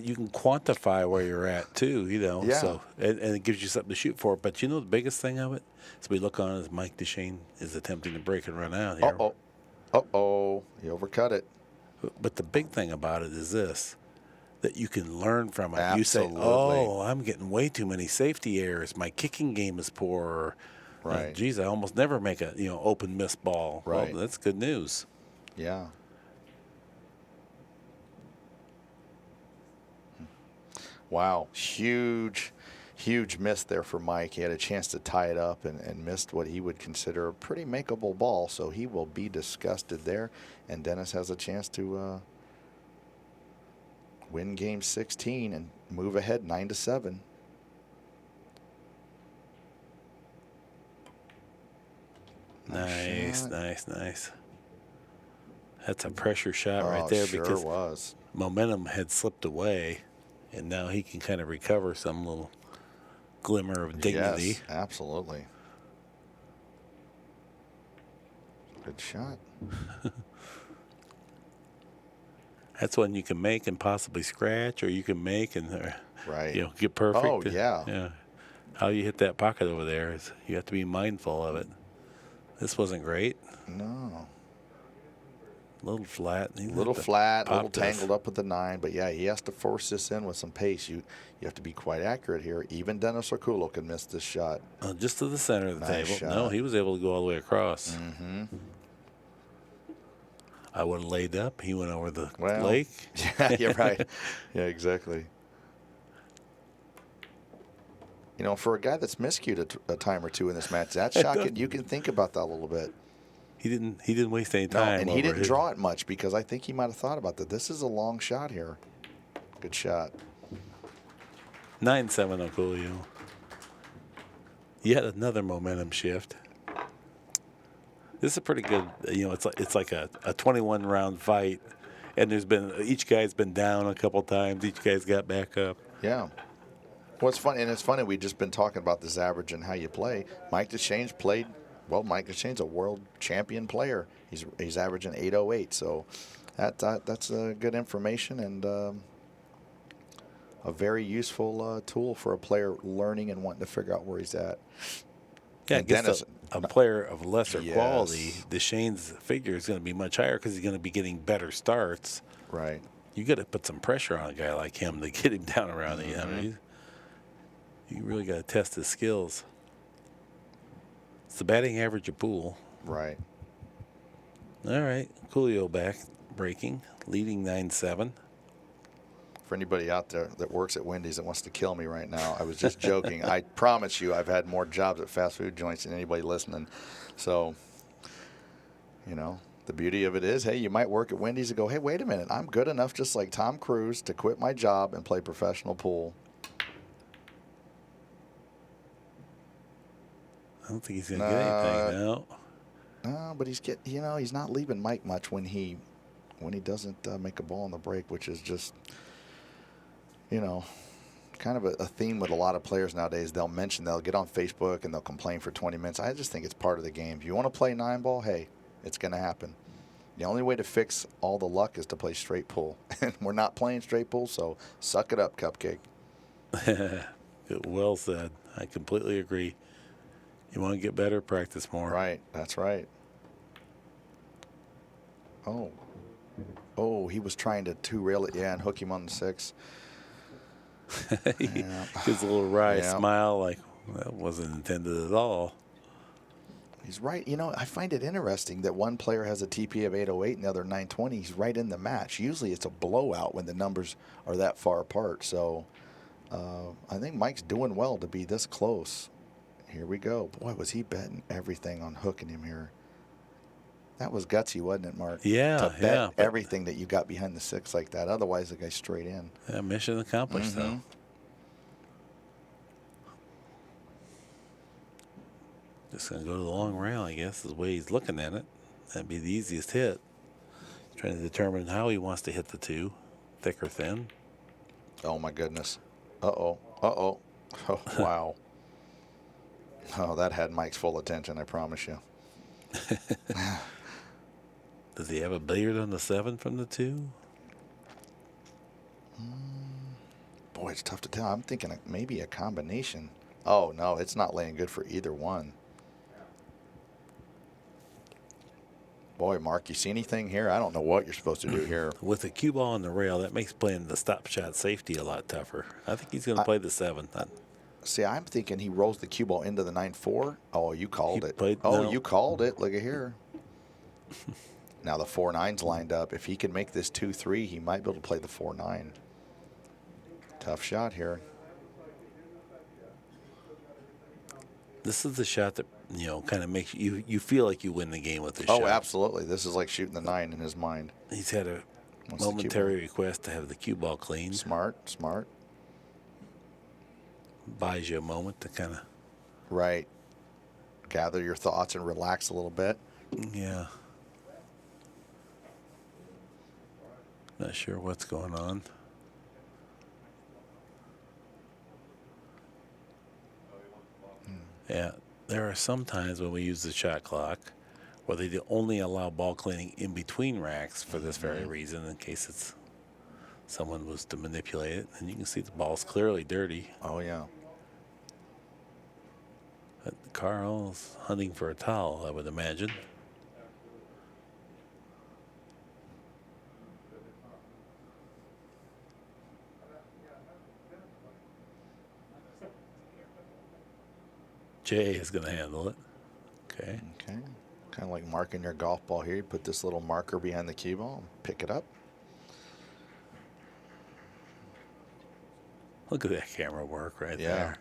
you can quantify where you're at, too, you know. Yeah. So, and it gives you something to shoot for. But you know the biggest thing of it? Is we look on as Mike Dechaine is attempting to break and run out here. Uh-oh. You overcut it. But the big thing about it is this. that you can learn from it. Absolutely. You say, oh, I'm getting way too many safety errors. My kicking game is poor. Or, Right. geez, I almost never make a open miss ball. Right. Well, that's good news. Yeah. Wow. Huge miss there for Mike. He had a chance to tie it up and missed what he would consider a pretty makeable ball. So he will be disgusted there. And Dennis has a chance to win game 16 and move ahead 9-7. Nice. That's a pressure shot right there, sure because was. momentum had slipped away, and now he can kind of recover some little glimmer of dignity. Yes, absolutely. Good shot. That's one you can make and possibly scratch, or you can make and Right. get perfect. Oh, yeah. Yeah. How you hit that pocket over there is you have to be mindful of it. This wasn't great. No. A little flat. A little flat, a little pop this. tangled up with the 9, but yeah, he has to force this in with some pace. You have to be quite accurate here. Even Dennis Orcollo can miss this shot. Just to the center of the Nice table. shot. No, he was able to go all the way across. Mm-hmm. I would have laid up. He went over the Well, lake. Yeah, you're right. Yeah, exactly. For a guy that's miscued a time or two in this match, that shot you can think about that a little bit. He didn't waste any No, time. and he didn't draw it much, because I think he might have thought about that. This is a long shot here. Good shot. 9-7 Orcollo. Yet another momentum shift. This is a pretty good. It's like a 21 round fight, and each guy's been down a couple times. Each guy's got back up. Yeah. Well, it's funny, and it's funny. We've just been talking about this average and how you play. Mike Dechaine's played. Well, Mike Dechaine's a world champion player. He's averaging 808. So that's good information and a very useful tool for a player learning and wanting to figure out where he's at. Yeah, And against a player of lesser Yes. quality, Dechaine's figure is going to be much higher because he's going to be getting better starts. Right. You got to put some pressure on a guy like him to get him down around the. I mean, you really got to test his skills. It's the batting average of pool. Right. All right, Coolio back breaking, leading 9-7. For anybody out there that works at Wendy's that wants to kill me right now, I was just joking. I promise you I've had more jobs at fast food joints than anybody listening. So, the beauty of it is, hey, you might work at Wendy's and go, hey, wait a minute, I'm good enough just like Tom Cruise to quit my job and play professional pool. I don't think he's going to get anything now. No, but he's not leaving Mike much when he doesn't make a ball on the break, which is just, kind of a theme with a lot of players nowadays. They'll get on Facebook and they'll complain for 20 minutes. I just think it's part of the game. If you want to play 9-ball, hey, it's going to happen. The only way to fix all the luck is to play straight pool. And we're not playing straight pool, so suck it up, Cupcake. Well said. I completely agree. You want to get better, practice more. Right, that's right. Oh, he was trying to two-rail it, and hook him on the 6. Gives a little wry smile like, that wasn't intended at all. He's right. I find it interesting that one player has a TP of 808 and the other 920. He's right in the match. Usually it's a blowout when the numbers are that far apart. So I think Mike's doing well to be this close. Here we go. Boy, was he betting everything on hooking him here. That was gutsy, wasn't it, Mark? Yeah, to bet everything that you got behind the 6 like that. Otherwise, the guy's straight in. Yeah, mission accomplished, though. Just going to go to the long rail, I guess, is the way he's looking at it. That'd be the easiest hit. Trying to determine how he wants to hit the 2, thick or thin. Oh, my goodness. Uh-oh. Oh, wow. Oh, that had Mike's full attention, I promise you. Does he have a billiard on the 7 from the 2? Boy, it's tough to tell. I'm thinking maybe a combination. Oh, no, it's not laying good for either one. Boy, Mark, you see anything here? I don't know what you're supposed to do here. With the cue ball on the rail, that makes playing the stop shot safety a lot tougher. I think he's going to play the 7. See, I'm thinking he rolls the cue ball into the 9-4. Oh, you called it. No. You called it. Look at here. Now the 4-9's lined up. If he can make this 2-3, he might be able to play the 4-9. Tough shot here. This is the shot that, kind of makes you feel like you win the game with this shot. Oh, absolutely. This is like shooting the 9 in his mind. He's had a momentary request to have the cue ball clean. Smart. Buys you a moment to kind of... Right. Gather your thoughts and relax a little bit. Yeah. Not sure what's going on. Yeah, there are some times when we use the shot clock where they only allow ball cleaning in between racks for this very reason, in case someone was to manipulate it. And you can see the ball's clearly dirty. Oh, yeah. But Carl's hunting for a towel, I would imagine. Jay is going to handle it. Okay. Kind of like marking your golf ball here. You put this little marker behind the cue ball and pick it up. Look at that camera work right there.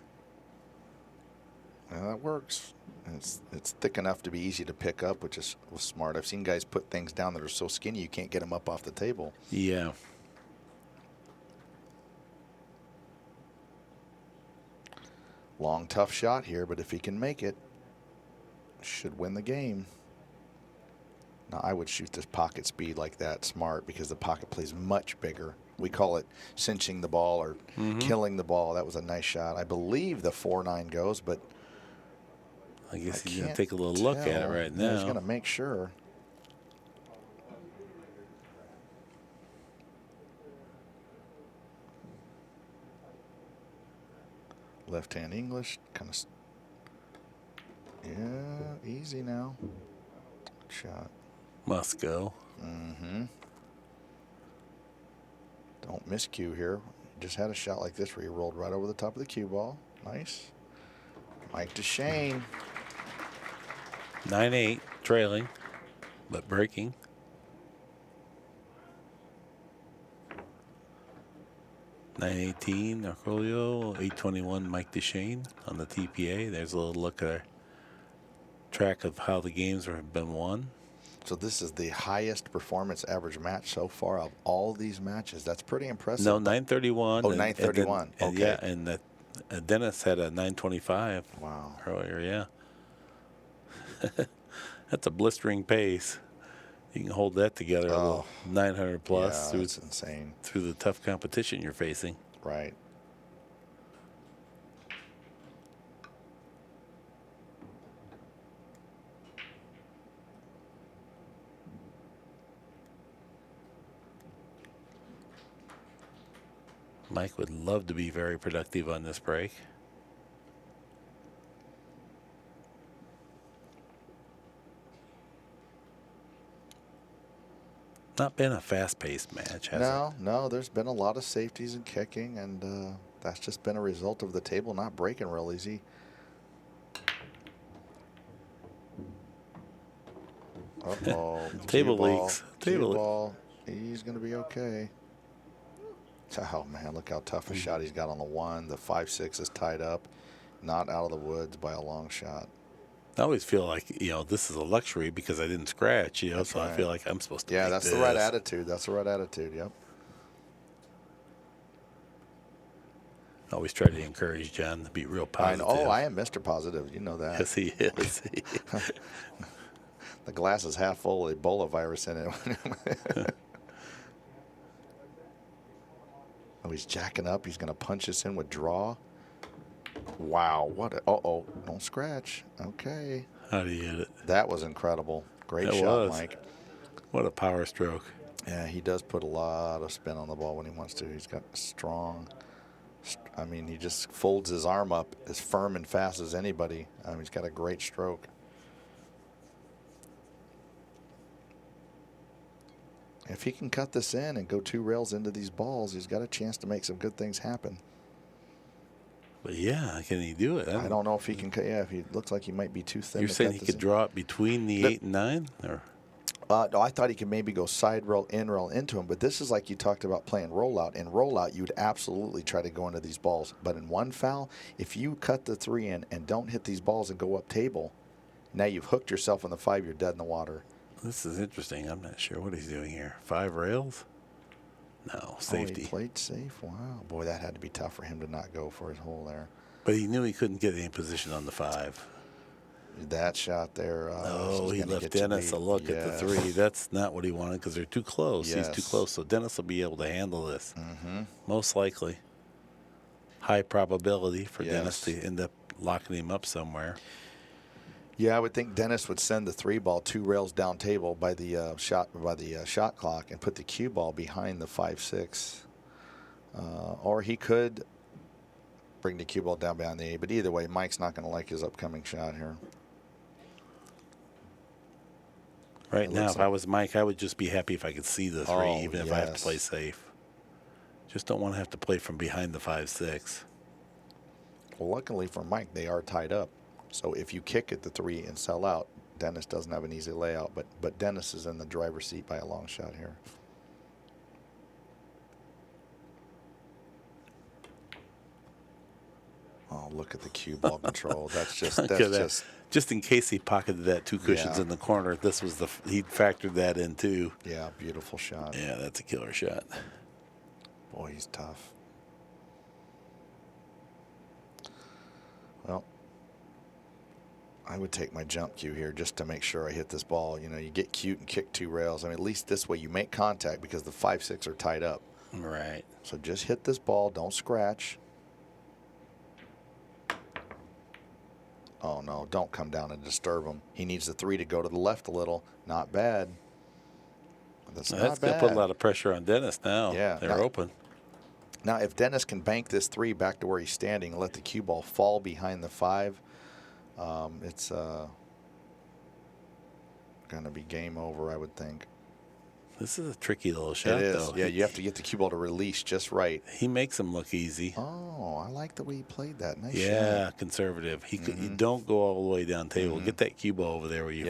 Yeah, that works. It's thick enough to be easy to pick up, which was smart. I've seen guys put things down that are so skinny you can't get them up off the table. Yeah. Long, tough shot here, but if he can make it, should win the game. Now, I would shoot this pocket speed like that smart because the pocket plays much bigger. We call it cinching the ball or killing the ball. That was a nice shot. I believe the 4-9 goes, but I guess he's going to take a little look at it right now. He's going to make sure. Left-hand English, kind of. Yeah, easy now. Shot. Must go. Don't miscue here. Just had a shot like this where he rolled right over the top of the cue ball. Nice. Mike Dechaine. 9-8, trailing, but breaking. $9.18, Orcollo. $8.21, Mike Dechaine on the TPA. There's a little look at our track of how the games have been won. So this is the highest performance average match so far of all these matches. That's pretty impressive. No, 931. Oh, 931. Okay. Yeah, and Dennis had a 925. Wow. Earlier, yeah. That's a blistering pace. You can hold that together, a little 900 plus. Yeah, that's insane. Through the tough competition you're facing. Right. Mike would love to be very productive on this break. Not been a fast-paced match, has it? No, there's been a lot of safeties and kicking, and that's just been a result of the table not breaking real easy. Uh-oh. Table leaks. Table ball. He's going to be okay. Oh, man, look how tough a shot he's got on the 1. The 5-6 is tied up. Not out of the woods by a long shot. I always feel like, this is a luxury because I didn't scratch, That's so right. I feel like I'm supposed to Yeah, make that's this. the right attitude. That's the right attitude, yep. I always try to encourage John to be real positive. I am Mr. Positive. You know that. Yes, he is. The glass is half full with Ebola virus in it. Oh, he's jacking up. He's going to punch this in with draw. Wow. What a, don't scratch. Okay. How do you hit it? That was incredible. Great That shot, was. Mike. What a power stroke. Yeah, he does put a lot of spin on the ball when he wants to. He's got strong. I mean, he just folds his arm up as firm and fast as anybody. He's got a great stroke. if he can cut this in and go 2 rails into these balls, he's got a chance to make some good things happen. But yeah, can he do it? I don't know if he can. Yeah, if he looks like he might be too thin. You're saying he could draw it between the 8 and 9, or? No, I thought he could maybe go side rail into him, but this is like you talked about playing rollout. In rollout, you would absolutely try to go into these balls. But in one foul, if you cut the 3 in and don't hit these balls and go up table, now you've hooked yourself on the 5. You're dead in the water. This is interesting. I'm not sure what he's doing here. 5 rails? No, safety. Oh, he played safe. Wow, boy, that had to be tough for him to not go for his hole there. But he knew he couldn't get any position on the 5. That shot there. He left Dennis a look at the 3. That's not what he wanted because they're too close. Yes. He's too close, so Dennis will be able to handle this. Mm-hmm. Most likely. High probability for Yes. Dennis to end up locking him up somewhere. Yeah, I would think Dennis would send the 3 ball 2 rails down table by the shot clock and put the cue ball behind the 5-6, or he could bring the cue ball down behind the 8. But either way, Mike's not going to like his upcoming shot here. Right now, if I was Mike, I would just be happy if I could see the 3, even if I have to yes. play safe. Just don't want to have to play from behind the 5-6. Well, luckily for Mike, they are tied up. So if you kick at the 3 and sell out, Dennis doesn't have an easy layout. But Dennis is in the driver's seat by a long shot here. Oh, look at the cue ball control. That's Just in case he pocketed that 2 cushions in the corner, this was he factored that in too. Yeah, beautiful shot. Yeah, that's a killer shot. Boy, he's tough. Well, I would take my jump cue here just to make sure I hit this ball. You know, you get cute and kick 2 rails. I mean, at least this way you make contact because the 5-6 are tied up. Right. So just hit this ball. Don't scratch. Oh, no, don't come down and disturb him. He needs the 3 to go to the left a little. Not bad. That's not going to put a lot of pressure on Dennis now. Yeah. They're open. Now, if Dennis can bank this 3 back to where he's standing and let the cue ball fall behind the 5, it's going to be game over, I would think. This is a tricky little shot, it is. though. Yeah, you have to get the cue ball to release just right. He makes him look easy. Oh, I like the way he played that. Nice shot. Yeah, conservative. You don't go all the way down table. Get that cue ball over there where you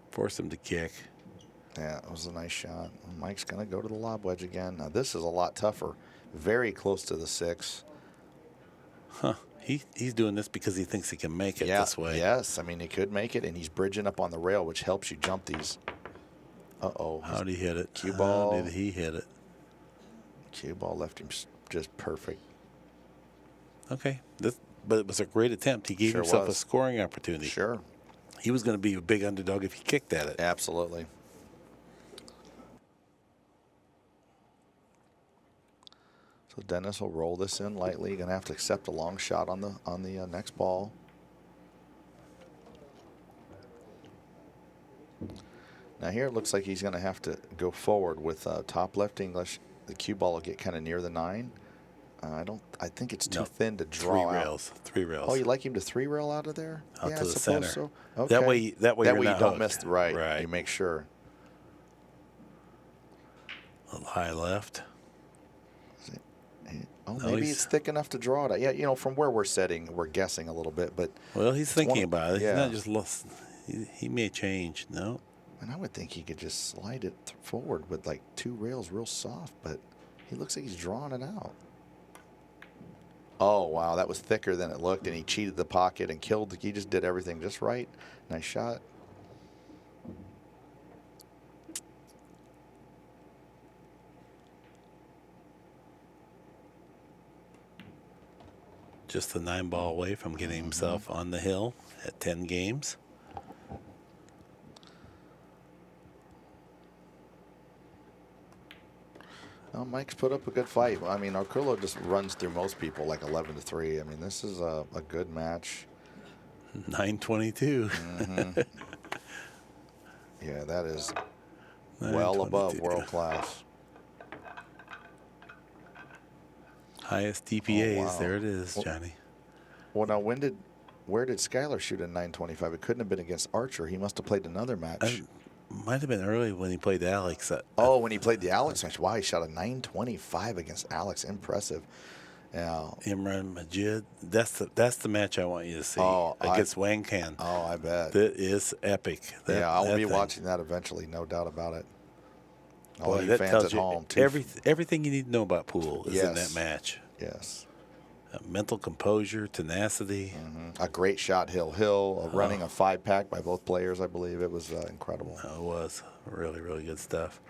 force him to kick. Yeah, it was a nice shot. Mike's going to go to the lob wedge again. Now, this is a lot tougher. Very close to the 6. Huh. He's doing this because he thinks he can make it this way. Yes, I mean, he could make it, and he's bridging up on the rail, which helps you jump these. Uh-oh. How'd he hit it? Cue ball. How did he hit it? Cue ball left him just perfect. Okay. But it was a great attempt. He gave himself a scoring opportunity. Sure. He was going to be a big underdog if he kicked at it. Absolutely. So Dennis will roll this in lightly. Going to have to accept a long shot on the next ball. Now here it looks like he's going to have to go forward with top left English. The cue ball will get kind of near the 9. I think it's too thin to draw 3 out. rails. 3 rails. Oh, you like him to 3 rail out of there? Out yeah, to I the suppose center. so. Okay. That way you don't hooked. miss the right. Right. You make sure. A little high left. Oh, maybe it's thick enough to draw it out. Yeah, you know, from where we're setting, we're guessing a little bit, but well, he's thinking about it. Yeah. He's not just lost. He may change. No. And I would think he could just slide it forward with like 2 rails real soft, but he looks like he's drawing it out. Oh, wow, that was thicker than it looked, and he cheated the pocket and killed. He just did everything just right. Nice shot. Just a 9 ball away from getting himself on the hill at 10 games. Well, Mike's put up a good fight. I mean, Orcollo just runs through most people like 11-3. I mean, this is a good match. 922. Yeah, that is well above world class. Highest DPAs. Oh, wow. There it is, Johnny. Well, now where did Skyler shoot a 925? It couldn't have been against Archer. He must have played another match. Might have been early when he played Alex. Oh, when he played the Alex match. Wow, he shot a 925 against Alex. Impressive. Yeah. Imran Majid. That's the match I want you to see against Wang Can. Oh, I bet. That is epic. I will be watching that eventually, no doubt about it. All Boy, you that fans tells at you home, too. everything you need to know about pool is in Yes. that match. Yes. Mental composure, tenacity. A great shot, Hill, running a 5-pack by both players, I believe. It was incredible. It was really, really good stuff.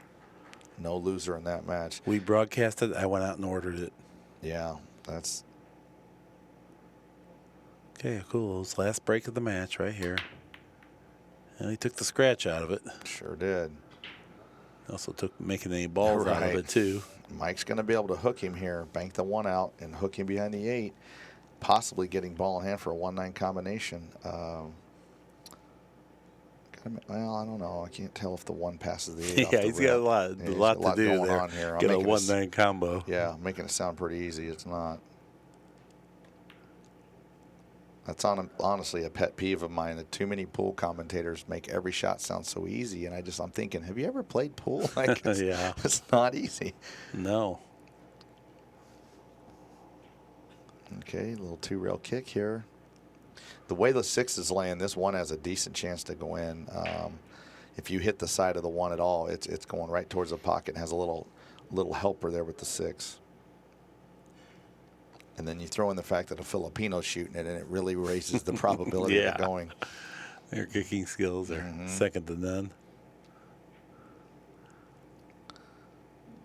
No loser in that match. We broadcasted. I went out and ordered it. Yeah, that's... Okay, cool. It was last break of the match right here. And he took the scratch out of it. Sure did. Also took making any balls out of it, too. Mike's going to be able to hook him here, bank the 1 out, and hook him behind the 8, possibly getting ball in hand for a 1-9 combination. Well, I don't know. I can't tell if the 1 passes the 8. Yeah, he's got a lot to do going there. on here. Get a 1-9 combo. Yeah, making it sound pretty easy. It's not. That's honestly a pet peeve of mine, that too many pool commentators make every shot sound so easy. And I'm thinking, have you ever played pool? Like, Yeah. It's not easy. No. Okay, a little 2-rail kick here. The way the 6 is laying, this 1 has a decent chance to go in. If you hit the side of the 1 at all, it's going right towards the pocket and has a little helper there with the 6. And then you throw in the fact that a Filipino's shooting it, and it really raises the probability of it going. Their kicking skills are second to none.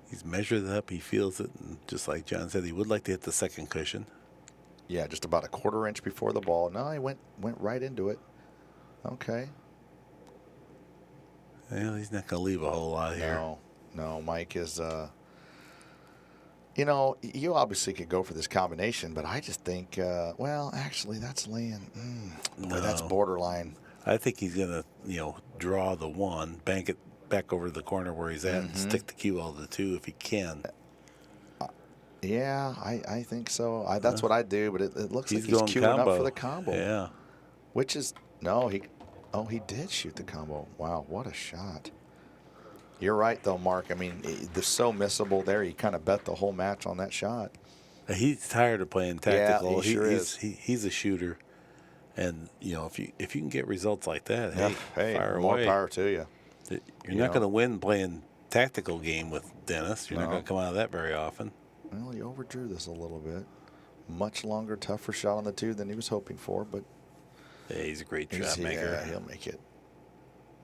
He's measured it up. He feels it. And just like John said, he would like to hit the second cushion. Yeah, just about a 1/4 inch before the ball. No, he went right into it. Okay. Well, he's not going to leave a whole lot here. No, Mike is... you know, you obviously could go for this combination, but I just think, well, actually, that's laying. Boy, that's borderline. I think he's going to, draw the 1, bank it back over to the corner where he's at, and stick the cue ball to the 2 if he can. Yeah, I think so. That's what I do, but it looks like he's going queuing combo. up for the combo. Yeah. Which is, he did shoot the combo. Wow, what a shot. You're right, though, Mark. I mean, they're so missable there. You kind of bet the whole match on that shot. He's tired of playing tactical. Yeah, he sure is. He's a shooter. And, if you can get results like that, hey, fire more away. power to you. You're not going to win playing tactical game with Dennis. You're not No. going to come out of that very often. Well, he overdrew this a little bit. Much longer, tougher shot on the 2 than he was hoping for, but Yeah, he's a great shot maker. Yeah, he'll make it.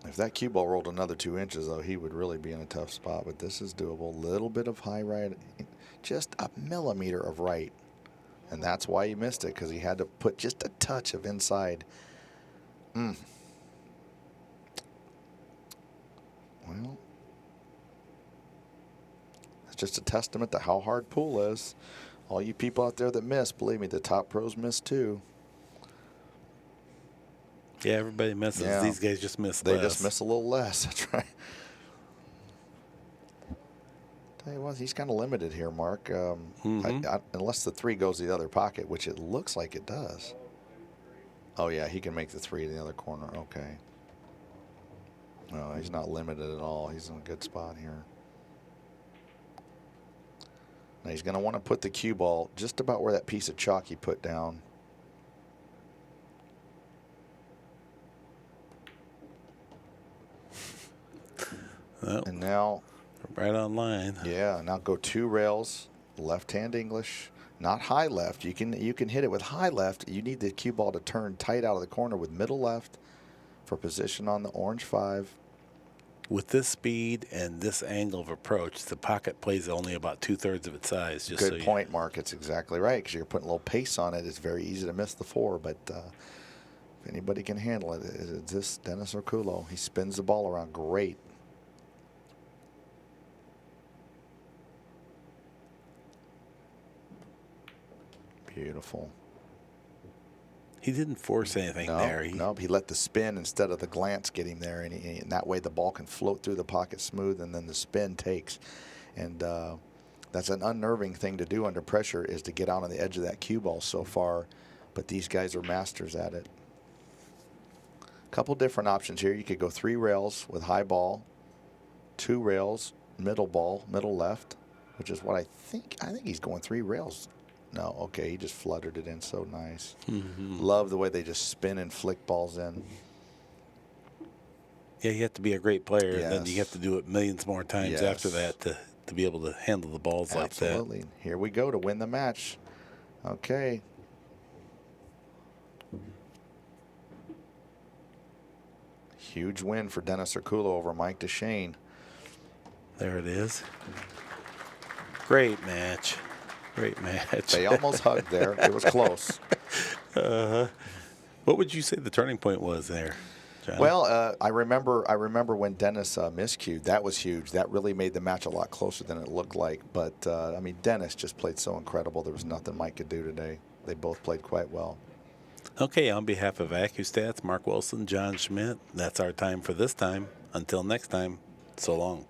If that cue ball rolled another 2 inches, though, he would really be in a tough spot. But this is doable. Little bit of high right, just a millimeter of right. And that's why he missed it, because he had to put just a touch of inside. Well, it's just a testament to how hard pool is. All you people out there that miss, believe me, the top pros miss too. Yeah, everybody misses. Yeah. These guys just miss They less. just miss a little less. That's right. Tell you what, he's kind of limited here, Mark. Unless the 3 goes to the other pocket, which it looks like it does. Oh, yeah, he can make the 3 in the other corner. Okay. No, he's not limited at all. He's in a good spot here. Now he's going to want to put the cue ball just about where that piece of chalk he put down. Oh, And now, right on line. yeah, now go 2 rails, left-hand English, not high left. You can hit it with high left. You need the cue ball to turn tight out of the corner with middle left for position on the orange 5. With this speed and this angle of approach, the pocket plays only about 2/3 of its size. Just Good point, Mark. It's exactly right, because you're putting a little pace on it. It's very easy to miss the 4, but if anybody can handle it, it's this Dennis Orcollo. He spins the ball around great. Beautiful. He didn't force anything there. No, he let the spin instead of the glance get him there, and that way the ball can float through the pocket smooth, and then the spin takes. And that's an unnerving thing to do under pressure, is to get out on the edge of that cue ball so far, but these guys are masters at it. Couple different options here. You could go 3 rails with high ball, 2 rails, middle ball, middle left, which is what I think. I think he's going 3 rails. No, okay, he just fluttered it in so nice. Love the way they just spin and flick balls in. Yeah, you have to be a great player, and then you Yes. have to do it millions more times after that to be able to handle the balls like that. Absolutely. Here we go to win the match. Okay. Huge win for Dennis Orcollo over Mike Dechaine. There it is. Great match. Great match. They almost hugged there. It was close. What would you say the turning point was there, John? Well, I remember when Dennis miscued. That was huge. That really made the match a lot closer than it looked like. But, I mean, Dennis just played so incredible. There was nothing Mike could do today. They both played quite well. Okay, on behalf of ACCUSTATS, Mark Wilson, John Schmidt, that's our time for this time. Until next time, so long.